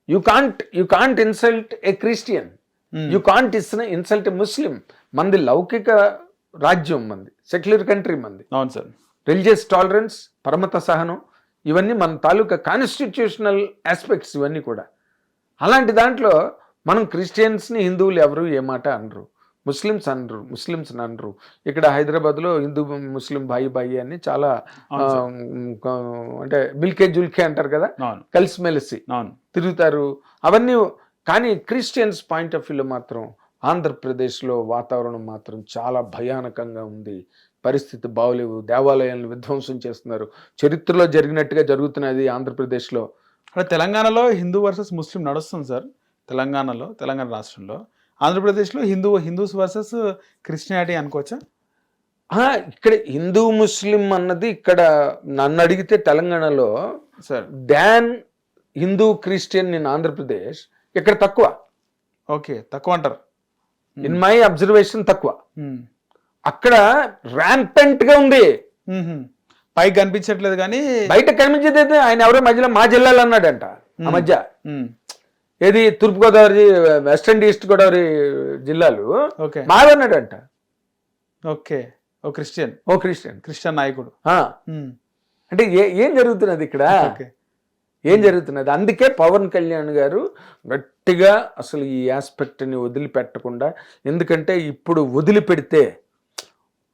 You can't insult a Christian, you can't insult a Muslim. మంది లౌకిక రాజ్యం, మంది సెక్యులర్ కంట్రీ, మంది. అవును సార్. రిలీజియస్ టాలరెన్స్, పరమత సహనం, ఇవన్నీ మన తాలూకా కాన్స్టిట్యూషనల్ ఆస్పెక్ట్స్ ఇవన్నీ కూడా. అలాంటి దాంట్లో మనం క్రిస్టియన్స్ని హిందువులు ఎవరు ఏ మాట అనరు. ముస్లిమ్స్ అనరు. ఇక్కడ హైదరాబాద్లో హిందూ ముస్లిం బాయి అని చాలా అంటే బిల్కే జుల్కే అంటారు కదా, కలిసిమెలిసి తిరుగుతారు అవన్నీ. కానీ క్రిస్టియన్స్ పాయింట్ ఆఫ్ వ్యూలో మాత్రం ఆంధ్రప్రదేశ్లో వాతావరణం మాత్రం చాలా భయానకంగా ఉంది. పరిస్థితి బాగోలేవు. దేవాలయాలను విధ్వంసం చేస్తున్నారు. చరిత్రలో జరిగినట్టుగా జరుగుతున్నది ఆంధ్రప్రదేశ్లో. అంటే తెలంగాణలో హిందూ వర్సెస్ ముస్లిం నడుస్తుంది సార్. తెలంగాణ రాష్ట్రంలో. ఆంధ్రప్రదేశ్లో హిందూస్ వర్సెస్ క్రిస్టియానిటీ అనుకోవచ్చా? ఇక్కడ హిందూ ముస్లిం అన్నది ఇక్కడ నన్ను అడిగితే తెలంగాణలో sir than Hindu Christian in Andhra Pradesh ఇక్కడ తక్కువ. ఓకే, తక్కువ అంటారు. ఇన్ మై అబ్జర్వేషన్ తక్కువ. అక్కడ ర్యాంపెంట్ గా ఉంది. పైకి కనిపించట్లేదు కానీ బయట కనిపించేది ఆయన ఎవరో మధ్యలో మా జిల్లాలో అన్నాడంట. ఆ మధ్య ఏది తూర్పుగోదావరి, వెస్ట్ అండ్ ఈస్ట్ గోదావరి జిల్లాలు మాదన్నాడంట. ఓకే, ఓ క్రిస్టియన్ నాయకుడు. అంటే ఏం జరుగుతున్నది ఇక్కడ? ఏం జరుగుతున్నది? అందుకే పవన్ కళ్యాణ్ గారు గట్టిగా అసలు ఈ ఆస్పెక్ట్ని వదిలిపెట్టకుండా, ఎందుకంటే ఇప్పుడు వదిలిపెడితే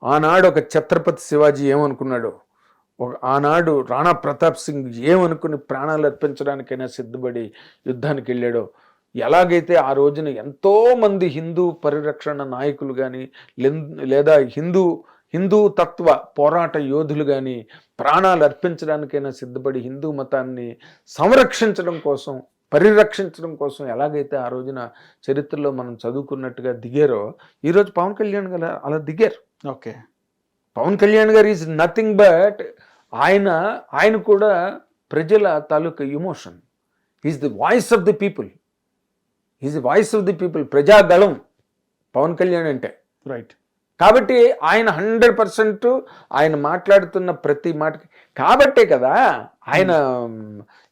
ఆనాడు ఒక ఛత్రపతి శివాజీ ఏమనుకున్నాడు, ఆనాడు రాణా ప్రతాప్ సింగ్ ఏమనుకుని ప్రాణాలు అర్పించడానికైనా సిద్ధపడి యుద్ధానికి వెళ్ళాడో, ఎలాగైతే ఆ రోజున ఎంతోమంది హిందూ పరిరక్షణ నాయకులు కానీ లేదా హిందూ తత్వ పోరాట యోధులు కానీ ప్రాణాలు అర్పించడానికైనా సిద్ధపడి హిందూ మతాన్ని సంరక్షించడం కోసం, పరిరక్షించడం కోసం ఎలాగైతే ఆ రోజున చరిత్రలో మనం చదువుకున్నట్టుగా దిగారో, ఈరోజు పవన్ కళ్యాణ్ గారు అలా దిగారు. ఓకే, పవన్ కళ్యాణ్ గారు ఈజ్ నథింగ్ బట్ ఆయన కూడా ప్రజల తాలూకా emotion. Is the voice of the people, Prajagalam Pawan Kalyan అంటే. రైట్. కాబట్టి ఆయన 100% ఆయన మాట్లాడుతున్న ప్రతి మాటకి కాబట్టే కదా ఆయన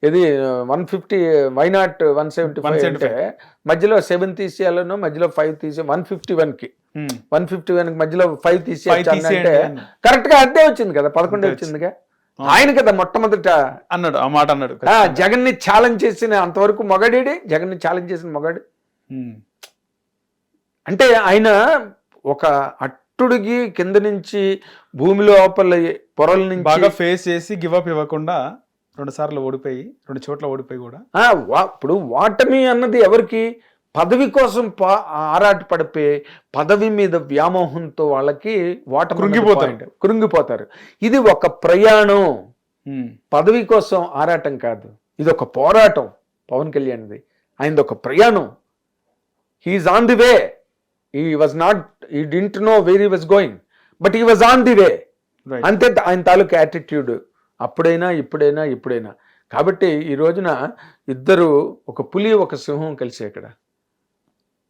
ఇది 150 వైనాట్ 175 అంటే మధ్యలో 7 తీసేయాలను, మధ్యలో 5 తీసే 151కి 151కి మధ్యలో 5 తీసేయాలంటే కరెక్ట్ గా అదే వచ్చింది కదా, 11 వచ్చిందిగా. ఆయన కదా మొట్టమొదట అన్నాడు ఆ మాట అన్నాడు. జగన్ ని ఛాలెంజ్ చేసిన అంతవరకు మొగాడేడి, జగన్ ని ఛాలెంజ్ చేసిన మొగాడు. అంటే ఆయన ఒక అట్టుడికి కింద నుంచి భూమి లోపల పొరల నుంచి బాగా ఫేస్ చేసి గివ్ అప్ ఇవ్వకుండా 2 సార్లు ఓడిపోయి 2 చోట్ల ఓడిపోయి కూడా ఇప్పుడు ఓటమి అన్నది ఎవరికి? పదవి కోసం ఆరాట పడిపోయి పదవి మీద వ్యామోహంతో వాళ్ళకి కృంగిపోతారు. ఇది ఒక ప్రయాణం, పదవి కోసం ఆరాటం కాదు. ఇది ఒక పోరాటం. పవన్ కళ్యాణ్ది ఆయనది ఒక ప్రయాణం. He's on the way. He didn't know where he was going, but he was on the way. అంతే ఆయన తాలూకు యాటిట్యూడ్. అప్పుడైనా ఇప్పుడైనా. కాబట్టి ఈ రోజున ఇద్దరు, ఒక పులి ఒక సింహం కలిసి ఇక్కడ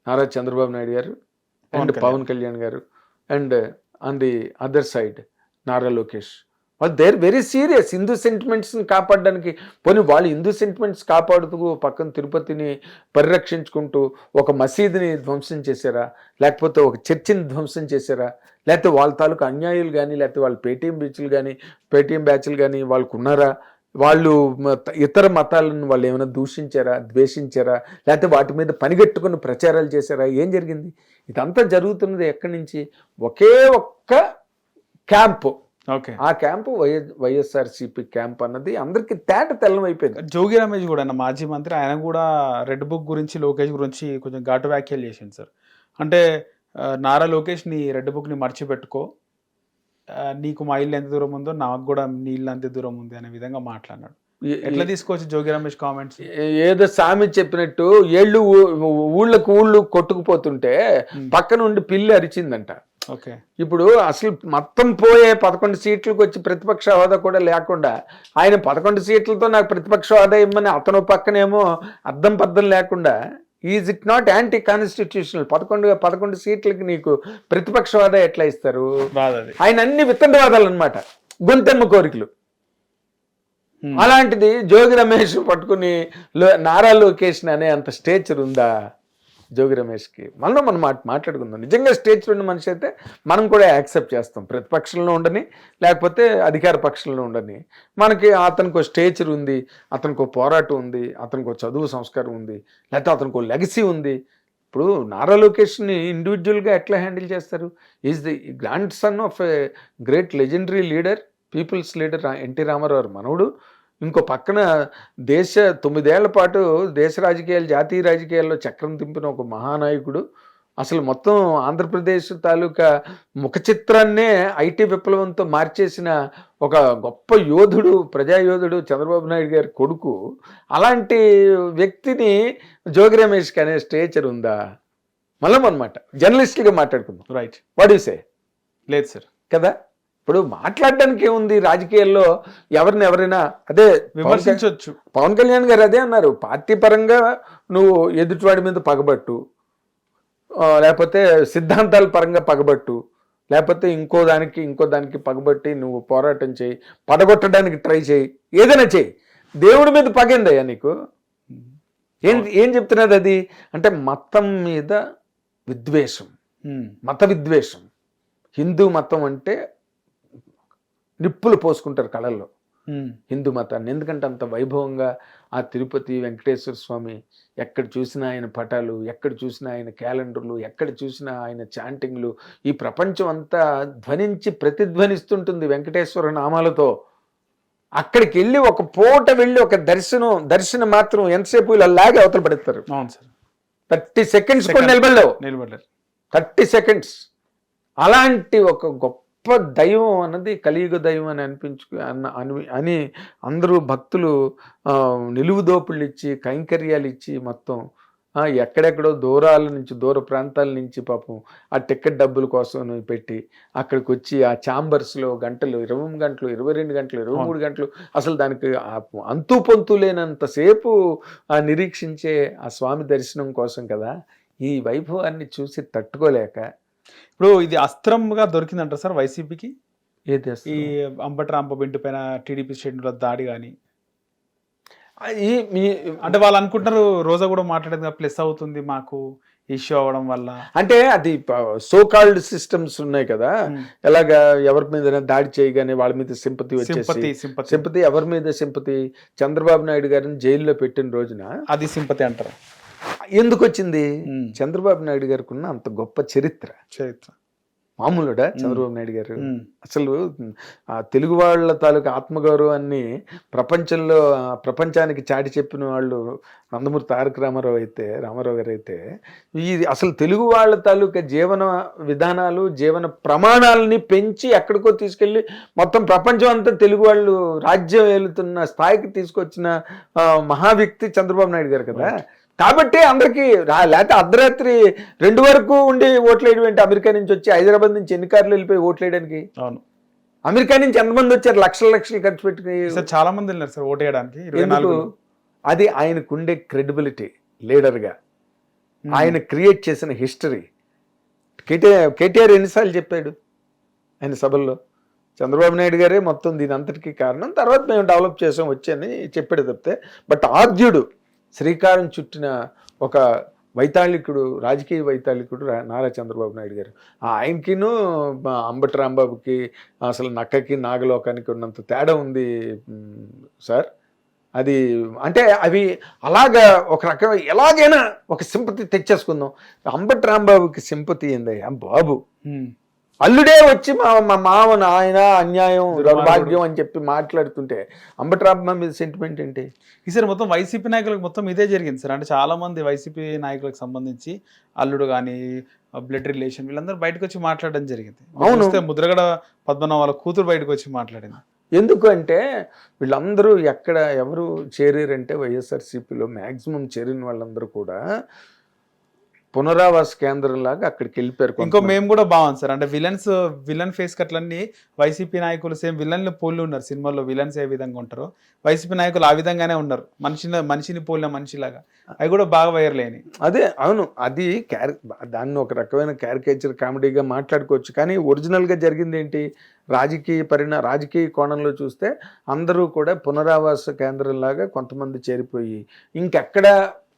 నారా చంద్రబాబు నాయుడు గారు అండ్ పవన్ కళ్యాణ్ గారు, and on the other side Nara Lokesh. వాళ్ళు దేర్ వెరీ సీరియస్. హిందూ సెంటిమెంట్స్ని కాపాడడానికి, పోనీ వాళ్ళు హిందూ సెంటిమెంట్స్ కాపాడుతూ పక్కన తిరుపతిని పరిరక్షించుకుంటూ ఒక మసీదుని ధ్వంసం చేశారా, లేకపోతే ఒక చర్చిని ధ్వంసం చేశారా, లేకపోతే వాళ్ళ తాలూకు అన్యాయులు కానీ, లేకపోతే వాళ్ళ పేటీఎం బ్యాచ్లు కానీ వాళ్ళకు ఉన్నారా? వాళ్ళు ఇతర మతాలను వాళ్ళు ఏమైనా దూషించారా, ద్వేషించారా, లేకపోతే వాటి మీద పనిగట్టుకుని ప్రచారాలు చేశారా? ఏం జరిగింది? ఇదంతా జరుగుతున్నది ఎక్కడి నుంచి? ఒకే ఒక్క క్యాంపు. ఆ క్యాంపు వైఎస్ఆర్సీపీ క్యాంప్ అన్నది అందరికి తెల్లం అయిపోయింది. జోగి రమేష్ కూడా మాజీ మంత్రి, ఆయన కూడా రెడ్ బుక్ గురించి, లోకేష్ గురించి కొంచెం ఘాటు వ్యాఖ్యలు చేసింది సార్. అంటే నారా లోకేష్ నీ రెడ్ బుక్ని మర్చిపెట్టుకో, నీకు మా ఇల్లు ఎంత దూరం ఉందో నాకు కూడా నీ ఇల్లు అంతే దూరం ఉంది అనే విధంగా మాట్లాడినాడు. ఎట్లా తీసుకోవచ్చు జోగి రమేష్ కామెంట్స్? ఏదో సామి చెప్పినట్టు ఊళ్ళు కొట్టుకుపోతుంటే పక్కన ఉండి పిల్లి అరిచిందంట. ఓకే, ఇప్పుడు అసలు మొత్తం పోయే 11 సీట్లకు వచ్చి ప్రతిపక్ష హోదా కూడా లేకుండా ఆయన 11 సీట్లతో నాకు ప్రతిపక్ష హోదా ఇమ్మని అతను పక్కనేమో అద్దం పద్దం లేకుండా, is it not anti constitutional? 11 సీట్లకి నీకు ప్రతిపక్ష హోదా ఎట్లా ఇస్తారు? ఆయన అన్ని వితండవాదాలు అనమాట, గొంతెమ్మ కోరికలు. అలాంటిది జోగి రమేష్ పట్టుకుని నారా లోకేష్ అనే అంత స్టేచర్ ఉందా జోగి రమేష్కి? మనం మాట్లాడుకుందాం. నిజంగా స్టేజ్లో ఉన్న మనిషి అయితే మనం కూడా యాక్సెప్ట్ చేస్తాం. ప్రతిపక్షంలో ఉండని, లేకపోతే అధికార పక్షంలో ఉండని, మనకి అతనికి ఒక స్టేచర్ ఉంది, అతనికి ఒక పోరాటం ఉంది, అతనికి ఒక చదువు సంస్కారం ఉంది, లేకపోతే అతనికి ఒక లెగసీ ఉంది. ఇప్పుడు నారా లోకేష్ని ఇండివిజువల్గా ఎట్లా హ్యాండిల్ చేస్తారు? Is the grandson of a great legendary leader, people's leader NT Rama Rao మనవుడు. ఇంకో పక్కన 9 ఏళ్ల పాటు దేశ రాజకీయాలు, జాతీయ రాజకీయాల్లో చక్రం తింపిన ఒక మహానాయకుడు. అసలు మొత్తం ఆంధ్రప్రదేశ్ తాలూకా ముఖ చిత్రాన్నే ఐటీ విప్లవంతో మార్చేసిన ఒక గొప్ప యోధుడు, ప్రజాయోధుడు చంద్రబాబు నాయుడు గారి కొడుకు. అలాంటి వ్యక్తిని జోగి రమేష్కి అనే స్టేచర్ ఉందా? అనమాట జర్నలిస్ట్గా మాట్లాడుకుందాం. రైట్. What you say? లేదు సార్ కదా. ఇప్పుడు మాట్లాడడానికి ఏముంది? రాజకీయాల్లో ఎవరైనా అదే విమర్శించవచ్చు. పవన్ కళ్యాణ్ గారు అదే అన్నారు, పార్టీ పరంగా నువ్వు ఎదుటివాడి మీద పగబట్టు, లేకపోతే సిద్ధాంతాల పరంగా పగబట్టు, లేకపోతే ఇంకో దానికి పగబట్టి నువ్వు పోరాటం చేయి, పడగొట్టడానికి ట్రై చేయి, ఏదైనా చేయి. దేవుడి మీద పగిందయ్యా నీకు. ఏం చెప్తున్నది అది? అంటే మతం మీద విద్వేషం, మత విద్వేషం. హిందూ మతం అంటే నిప్పులు పోసుకుంటారు కళల్లో హిందూ మతాన్ని. ఎందుకంటే అంత వైభవంగా ఆ తిరుపతి వెంకటేశ్వర స్వామి, ఎక్కడ చూసినా ఆయన పటాలు, ఎక్కడ చూసినా ఆయన క్యాలెండర్లు, ఎక్కడ చూసినా ఆయన చాంటింగ్లు, ఈ ప్రపంచం అంతా ధ్వనించి ప్రతిధ్వనిస్తుంటుంది వెంకటేశ్వర నామాలతో. అక్కడికి వెళ్ళి ఒక పూట వెళ్ళి ఒక దర్శనం మాత్రం ఎంతసేపు ఇలా లాగి అవతల పడేస్తారు. 30 సెకండ్స్ కూడా నిలబడలేరు. 30 సెకండ్స్. అలాంటి ఒక గొప్ప దైవం అన్నది కలియుగ దైవం అని అందరూ భక్తులు నిలువు దోపుళ్ళు ఇచ్చి, కైంకర్యాలు ఇచ్చి, మొత్తం ఎక్కడెక్కడో దూర ప్రాంతాల నుంచి పాపం ఆ టికెట్ డబ్బుల కోసం పెట్టి అక్కడికి వచ్చి ఆ ఛాంబర్స్లో గంటలు, 20 గంటలు, 22 గంటలు, 23 గంటలు, అసలు దానికి అంతు పొంతు లేనంతసేపు నిరీక్షించే ఆ స్వామి దర్శనం కోసం కదా. ఈ వైభవాన్ని చూసి తట్టుకోలేక ఇప్పుడు ఇది అస్త్రంగా దొరికిందంటారు సార్ వైసీపీకి? ఏది ఈ అంబటి రాంబాబు ఇంటి పైన టీడీపీ శ్రేణుల దాడి కానీ, అంటే వాళ్ళు అనుకుంటున్నారు రోజా కూడా మాట్లాడేది ప్లస్ అవుతుంది మాకు ఇష్యూ అవ్వడం వల్ల. అంటే అది సో కాల్డ్ సిస్టమ్స్ ఉన్నాయి కదా, ఎలాగా ఎవరి మీద దాడి చేయగానే వాళ్ళ మీద సింపతి. ఎవరి మీద సింపతి? చంద్రబాబు నాయుడు గారిని జైల్లో పెట్టిన రోజున అది సింపతి అంటారు. ఎందుకు వచ్చింది? చంద్రబాబు నాయుడు గారికి ఉన్న అంత గొప్ప చరిత్ర. మామూలుడా చంద్రబాబు నాయుడు గారు? అసలు తెలుగు వాళ్ళ తాలూకా ఆత్మగౌరవాన్ని ప్రపంచానికి చాటి చెప్పిన వాళ్ళు నందమూరి తారక రామారావు గారు అయితే, ఇది అసలు తెలుగు వాళ్ళ తాలూకా జీవన విధానాలు, జీవన ప్రమాణాలని పెంచి ఎక్కడికో తీసుకెళ్ళి మొత్తం ప్రపంచం అంతా తెలుగు వాళ్ళు రాజ్యం ఏలుతున్న స్థాయికి తీసుకొచ్చిన మహా వ్యక్తి చంద్రబాబు నాయుడు గారు కదా. కాబట్టి అందరికీ లేకపోతే అర్ధరాత్రి 2 వరకు ఉండి ఓట్లు వేయడం ఏంటి? అమెరికా నుంచి వచ్చి హైదరాబాద్ నుంచి ఎన్ని కార్లు వెళ్ళిపోయి ఓట్లు వేయడానికి? అవును. అమెరికా నుంచి ఎంతమంది వచ్చారు? లక్షలు ఖర్చు పెట్టుకుని చాలా మంది వెళ్ళారు సార్ ఓటు వేయడానికి. అది ఆయనకుండే క్రెడిబిలిటీ లీడర్గా, ఆయన క్రియేట్ చేసిన హిస్టరీ. కేటీఆర్ ఎన్నిసార్లు చెప్పాడు ఆయన సభల్లో? చంద్రబాబు నాయుడు గారే మొత్తం దీని అంతటికీ కారణం, తర్వాత మేము డెవలప్ చేసాం వచ్చని చెప్పాడు తప్పితే. బట్ ఆద్యుడు, శ్రీకారం చుట్టిన ఒక వైతాళికుడు, రాజకీయ వైతాళికుడు నారా చంద్రబాబు నాయుడు గారు. ఆయనకిను అంబటి రాంబాబుకి అసలు నక్కకి నాగలోకానికి ఉన్నంత తేడా ఉంది సార్. అది అంటే అవి అలాగా ఒక రకమైన ఎలాగైనా ఒక సింపతి తెచ్చేసుకుందాం. అంబటి రాంబాబుకి సింపతి ఏందయ్యా బాబు? అల్లుడే వచ్చి మా మామ ఆయన అన్యాయం దౌర్భాగ్యం అని చెప్పి మాట్లాడుతుంటే అంబటి రాంబాబు మీద సెంటిమెంట్ ఏంటి? ఈసారి మొత్తం వైసీపీ నాయకులకు మొత్తం ఇదే జరిగింది సార్. అంటే చాలా మంది వైసీపీ నాయకులకు సంబంధించి అల్లుడు కానీ, బ్లడ్ రిలేషన్, వీళ్ళందరూ బయటకు వచ్చి మాట్లాడడం జరిగింది. అవును, ముద్రగడ పద్మనాభం వాళ్ళ కూతురు బయటకు వచ్చి మాట్లాడింది. ఎందుకు అంటే వీళ్ళందరూ ఎవరు చేరారంటే వైఎస్ఆర్సీపీలో మ్యాక్సిమం చేరిన వాళ్ళందరూ కూడా పునరావాస కేంద్రం లాగా అక్కడికి వెళ్ళిపోయారు. ఇంకో మేము కూడా బాగుంది సార్. అంటే విలన్ ఫేస్ కట్లన్నీ వైసీపీ నాయకులు సేమ్ విలన్లు పోలి ఉన్నారు. సినిమాల్లో విలన్స్ ఏ విధంగా ఉంటారో వైసీపీ నాయకులు ఆ విధంగానే ఉన్నారు. మనిషిని పోలిన మనిషిలాగా. అవి కూడా బాగా వైరల్ అయినాయి. అదే అవును, అది దాన్ని ఒక రకమైన క్యారికేచర్ కామెడీగా మాట్లాడుకోవచ్చు. కానీ ఒరిజినల్గా జరిగింది ఏంటి? రాజకీయ కోణంలో చూస్తే అందరూ కూడా పునరావాస కేంద్రం లాగా కొంతమంది చేరిపోయి ఇంకెక్కడ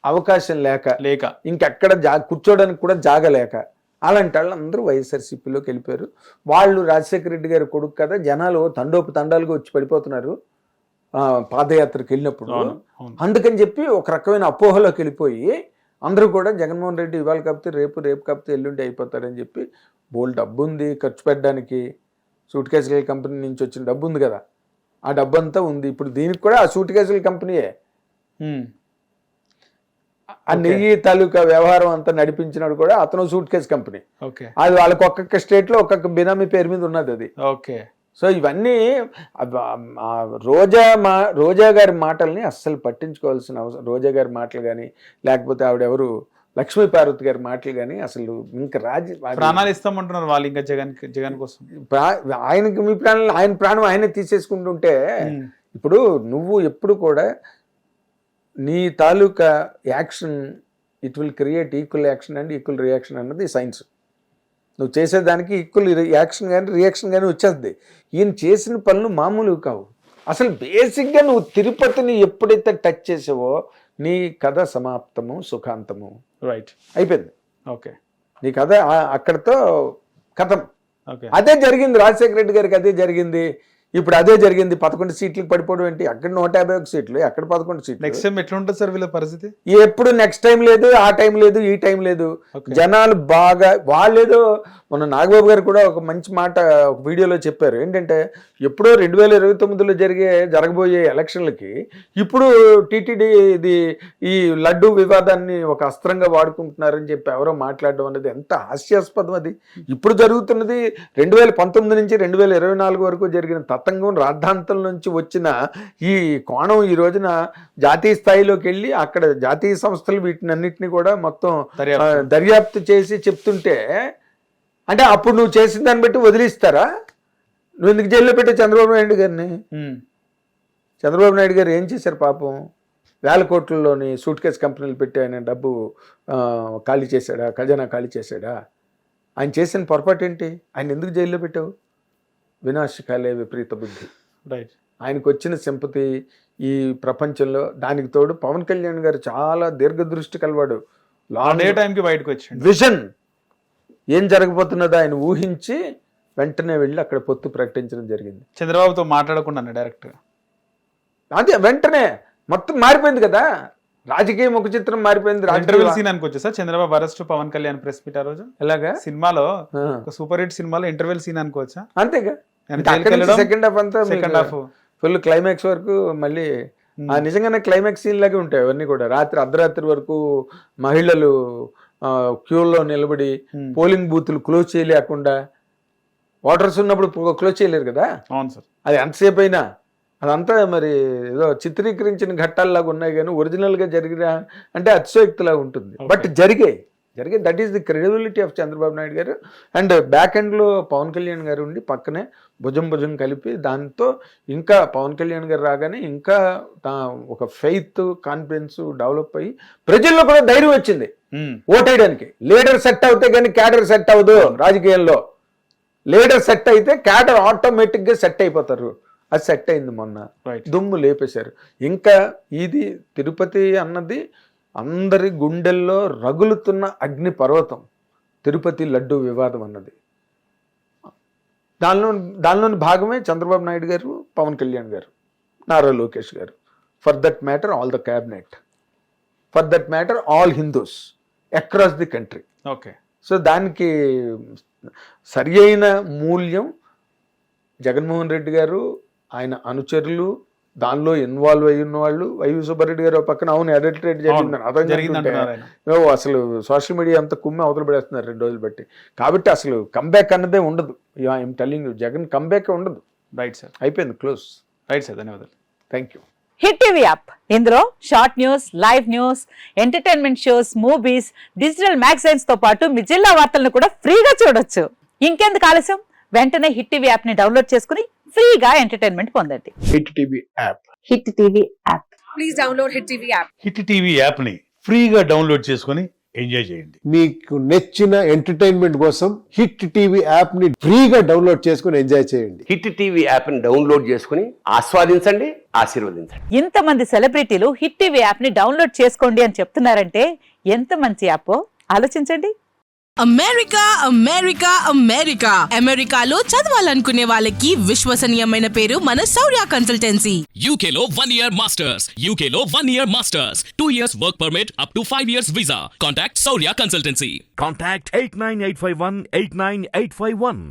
అవకాశం లేక ఇంకెక్కడ కూర్చోడానికి కూడా జాగలేక అలాంటి వాళ్ళు అందరూ వైఎస్ఆర్సీపీలోకి వెళ్ళిపోయారు. వాళ్ళు రాజశేఖర రెడ్డి గారి కొడుకు కదా, జనాలు తండోపుతండాలుగా వచ్చి పడిపోతున్నారు పాదయాత్రకు వెళ్ళినప్పుడు. అందుకని చెప్పి ఒక రకమైన అపోహలోకి వెళ్ళిపోయి అందరూ కూడా జగన్మోహన్ రెడ్డి ఇవాళ కాకపోతే రేపు కాకపోతే ఎల్లుండి అయిపోతారని చెప్పి బోల్ డబ్బు ఉంది ఖర్చు పెట్టడానికి, సూట్ కేసుల కంపెనీ నుంచి వచ్చిన డబ్బు ఉంది కదా, ఆ డబ్బు అంతా ఉంది. ఇప్పుడు దీనికి కూడా ఆ సూట్ కేసుల కంపెనీయే ఆ నెయ్యి తాలూకా వ్యవహారం అంతా నడిపించినాడు కూడా అతను సూట్ కేసు కంపెనీ. అది వాళ్ళకి ఒక్కొక్క స్టేట్ లో ఒక్కొక్క బినామీ పేరు మీద ఉన్నది అది. సో ఇవన్నీ రోజా గారి మాటల్ని అస్సలు పట్టించుకోవాల్సిన అవసరం, రోజా గారి మాటలు కానీ లేకపోతే ఆవిడెవరు లక్ష్మీ పార్వతి గారి మాటలు కానీ అసలు ఇంకా ప్రాణాలు ఇస్తామంటున్నారు వాళ్ళు ఇంకా జగన్ కోసం. ఆయనకి మీ ప్రాణాలు ఆయన ప్రాణం ఆయనే తీసేసుకుంటుంటే ఇప్పుడు నువ్వు ఎప్పుడు కూడా నీ తాలూకా action it will create equal action and equal reaction అన్నది సైన్స్. నువ్వు చేసేదానికి ఈక్వల్ యాక్షన్ కానీ రియాక్షన్ కానీ వచ్చేస్తుంది. ఈయన చేసిన పనులు మామూలుగా కావు. అసలు బేసిక్గా నువ్వు తిరుపతిని ఎప్పుడైతే టచ్ చేసావో నీ కథ సమాప్తము సుఖాంతము అయిపోయింది. నీ కథ అక్కడితో కథం. అదే జరిగింది రాజశేఖర రెడ్డి గారికి, అదే జరిగింది. ఇప్పుడు అదే జరిగింది. 11 సీట్లకు పడిపోవడం ఏంటి? అక్కడ 151 సీట్లు, అక్కడ 11 సీట్లు. నెక్స్ట్ టైం ఎట్లా ఉంటుంది సార్ వీళ్ళ పరిస్థితి? ఎప్పుడు నెక్స్ట్ టైం లేదు, ఆ టైం లేదు, ఈ టైం లేదు. జనాలు బాగా వాళ్ళేదో మన నాగబాబు గారు కూడా ఒక మంచి మాట ఒక వీడియోలో చెప్పారు. ఏంటంటే ఎప్పుడో 2029లో జరగబోయే ఎలక్షన్లకి ఇప్పుడు టీటీడీ ఇది ఈ లడ్డు వివాదాన్ని ఒక అస్త్రంగా వాడుకుంటున్నారని చెప్పి ఎవరో మాట్లాడడం అనేది ఎంత హాస్యాస్పదం. అది ఇప్పుడు జరుగుతున్నది 2019 నుంచి 2024 వరకు జరిగిన తతంగం రాద్ధాంతం నుంచి వచ్చిన ఈ కోణం ఈ రోజున జాతీయ స్థాయిలోకి వెళ్ళి అక్కడ జాతీయ సంస్థలు వీటినన్నిటిని కూడా మొత్తం దర్యాప్తు చేసి చెప్తుంటే అంటే అప్పుడు నువ్వు చేసిన దాన్ని బట్టి వదిలిస్తారా? నువ్వు ఎందుకు జైల్లో పెట్టే చంద్రబాబు నాయుడు గారిని? చంద్రబాబు నాయుడు గారు ఏం చేశారు పాపం? 1,000 కోట్లలోని సూట్ కేసు కంపెనీలు పెట్టి ఆయన డబ్బు ఖాళీ చేశాడా? ఖజానా ఖాళీ చేశాడా? ఆయన చేసిన పొరపాటు ఏంటి? ఆయన ఎందుకు జైల్లో పెట్టావు? వినాశకాలే విపరీత బుద్ధి. ఆయనకు వచ్చిన సింపతి ఈ ప్రపంచంలో, దానికి తోడు పవన్ కళ్యాణ్ గారు చాలా దీర్ఘదృష్టి కలవాడు. టైంకి బయటకు వచ్చి విజన్ ఏం జరగబోతున్నదో ఆయన ఊహించి వెంటనే వెళ్ళి అక్కడ పొత్తు ప్రకటించడం జరిగింది. చంద్రబాబుతో మాట్లాడకుండా డైరెక్ట్ అదే వెంటనే మొత్తం మారిపోయింది కదా, రాజకీయ ముఖ చిత్రం మారిపోయింది. ఇంటర్వెల్ సీన్ అనుకోవచ్చు sir Chandrababu arrest Pawan Kalyan press meet ఆ రోజు ఎలాగా సినిమాలో సూపర్ హిట్ సినిమాలో ఇంటర్వెల్ సీన్ అనుకోవచ్చా? అంతేగా. సెకండ్ హాఫ్ అంతా ఫుల్ క్లైమాక్స్ వరకు మళ్ళీ నిజంగానే క్లైమాక్స్ సీన్ లాగే ఉంటాయి అవన్నీ కూడా. అర్ధరాత్రి వరకు మహిళలు క్యూలో నిలబడి పోలింగ్ బూత్లు క్లోజ్ చేయలేకుండా, ఓటర్స్ ఉన్నప్పుడు క్లోజ్ చేయలేరు కదా. అవును సార్. అది ఎంతసేపు అయినా అదంతా మరి ఏదో చిత్రీకరించిన ఘట్టాల్లాగా ఉన్నాయి కానీ ఒరిజినల్గా జరిగిన అంటే అతిశయోక్తిలాగా ఉంటుంది. బట్ జరిగే that is the credibility of Chandrababu Naidu garu. And back ఎండ్లో పవన్ కళ్యాణ్ గారు ఉండి పక్కనే భుజం కలిపి దాంతో ఇంకా పవన్ కళ్యాణ్ గారు రాగానే ఇంకా ఒక ఫెయిత్ కాన్ఫిడెన్స్ డెవలప్ అయ్యి ప్రజల్లో కూడా ధైర్యం వచ్చింది ఓటేయడానికి. లీడర్ సెట్ అవుతే కానీ క్యాడర్ సెట్ అవ్వదు రాజకీయాల్లో. లీడర్ సెట్ అయితే క్యాడర్ ఆటోమేటిక్గా సెట్ అయిపోతారు. అది సెట్ అయింది మొన్న, దుమ్ము లేపేశారు. ఇంకా ఇది తిరుపతి అన్నది అందరి గుండెల్లో రగులుతున్న అగ్ని పర్వతం. తిరుపతి లడ్డు వివాదం అన్నది దానిలోని భాగమే చంద్రబాబు నాయుడు గారు, పవన్ కళ్యాణ్ గారు, నారా లోకేష్ గారు, for that matter all the cabinet, for that matter all Hindus across the country. So దానికి సరి అయిన మూల్యం జగన్మోహన్ రెడ్డి గారు, ఆయన అనుచరులు, దానిలో ఇన్వాల్వ్ అయ్యి ఉన్న వాళ్ళు. వైవి సుబ్బారెడ్డి గారు పక్కన అవును అడల్టరేట్ జరిగిందంటే అసలు సోషల్ మీడియా అంతా కుమ్మి అవతల పడేస్తున్నారు 2 రోజులు బట్టి. కాబట్టి అసలు కంబ్యాక్ అన్నదే ఉండదు. I'm telling you, Jagan comeback ఉండదు. రైట్ సార్, అయిపోయింది, క్లోజ్. రైట్ సార్, ధన్యవాదాలు. Thank you. Hit TV app, ఇందులో short news, live news, entertainment shows, movies, digital magazines తో పాటు మీ జిల్లా వార్తలను కూడా ఫ్రీగా చూడొచ్చు. ఇంకెందుకు ఆలస్యం, వెంటనే హిట్ టీవీ యాప్ ని డౌన్లోడ్ చేసుకుని ఫ్రీగా ఎంటర్టైన్మెంట్ పొందండి. Hit TV app. Hit TV app. Please download hit TV app. Hit TV app ని ఫ్రీగా డౌన్లోడ్ చేసుకొని ఎంజాయ్ చేయండి. మీకు నచ్చిన ఎంటర్టైన్మెంట్ కోసం హిట్ టీవీ యాప్ ని ఫ్రీగా డౌన్లోడ్ చేసుకొని ఎంజాయ్ చేయండి. హిట్ టీవీ యాప్ ని డౌన్లోడ్ చేసుకుని ఆస్వాదించండి, ఆశీర్వదించండి. ఇంతమంది సెలబ్రిటీలు హిట్ టీవీ యాప్ ని డౌన్లోడ్ చేసుకోండి అని చెప్తున్నారంటే ఎంత మంచి యాప్ ఆలోచించండి. అమెరికా అమెరికా అమెరికా అమెరికాలో చదవాలనుకునే వాళ్ళకి విశ్వసనీయమైన పేరు మన శౌర్య కన్సల్టెన్సీ. UK లో 1 year masters. UK లో 1 year masters. 2 years work permit up to 5 years visa. Contact Saurya Consultancy. Contact 89851 89851.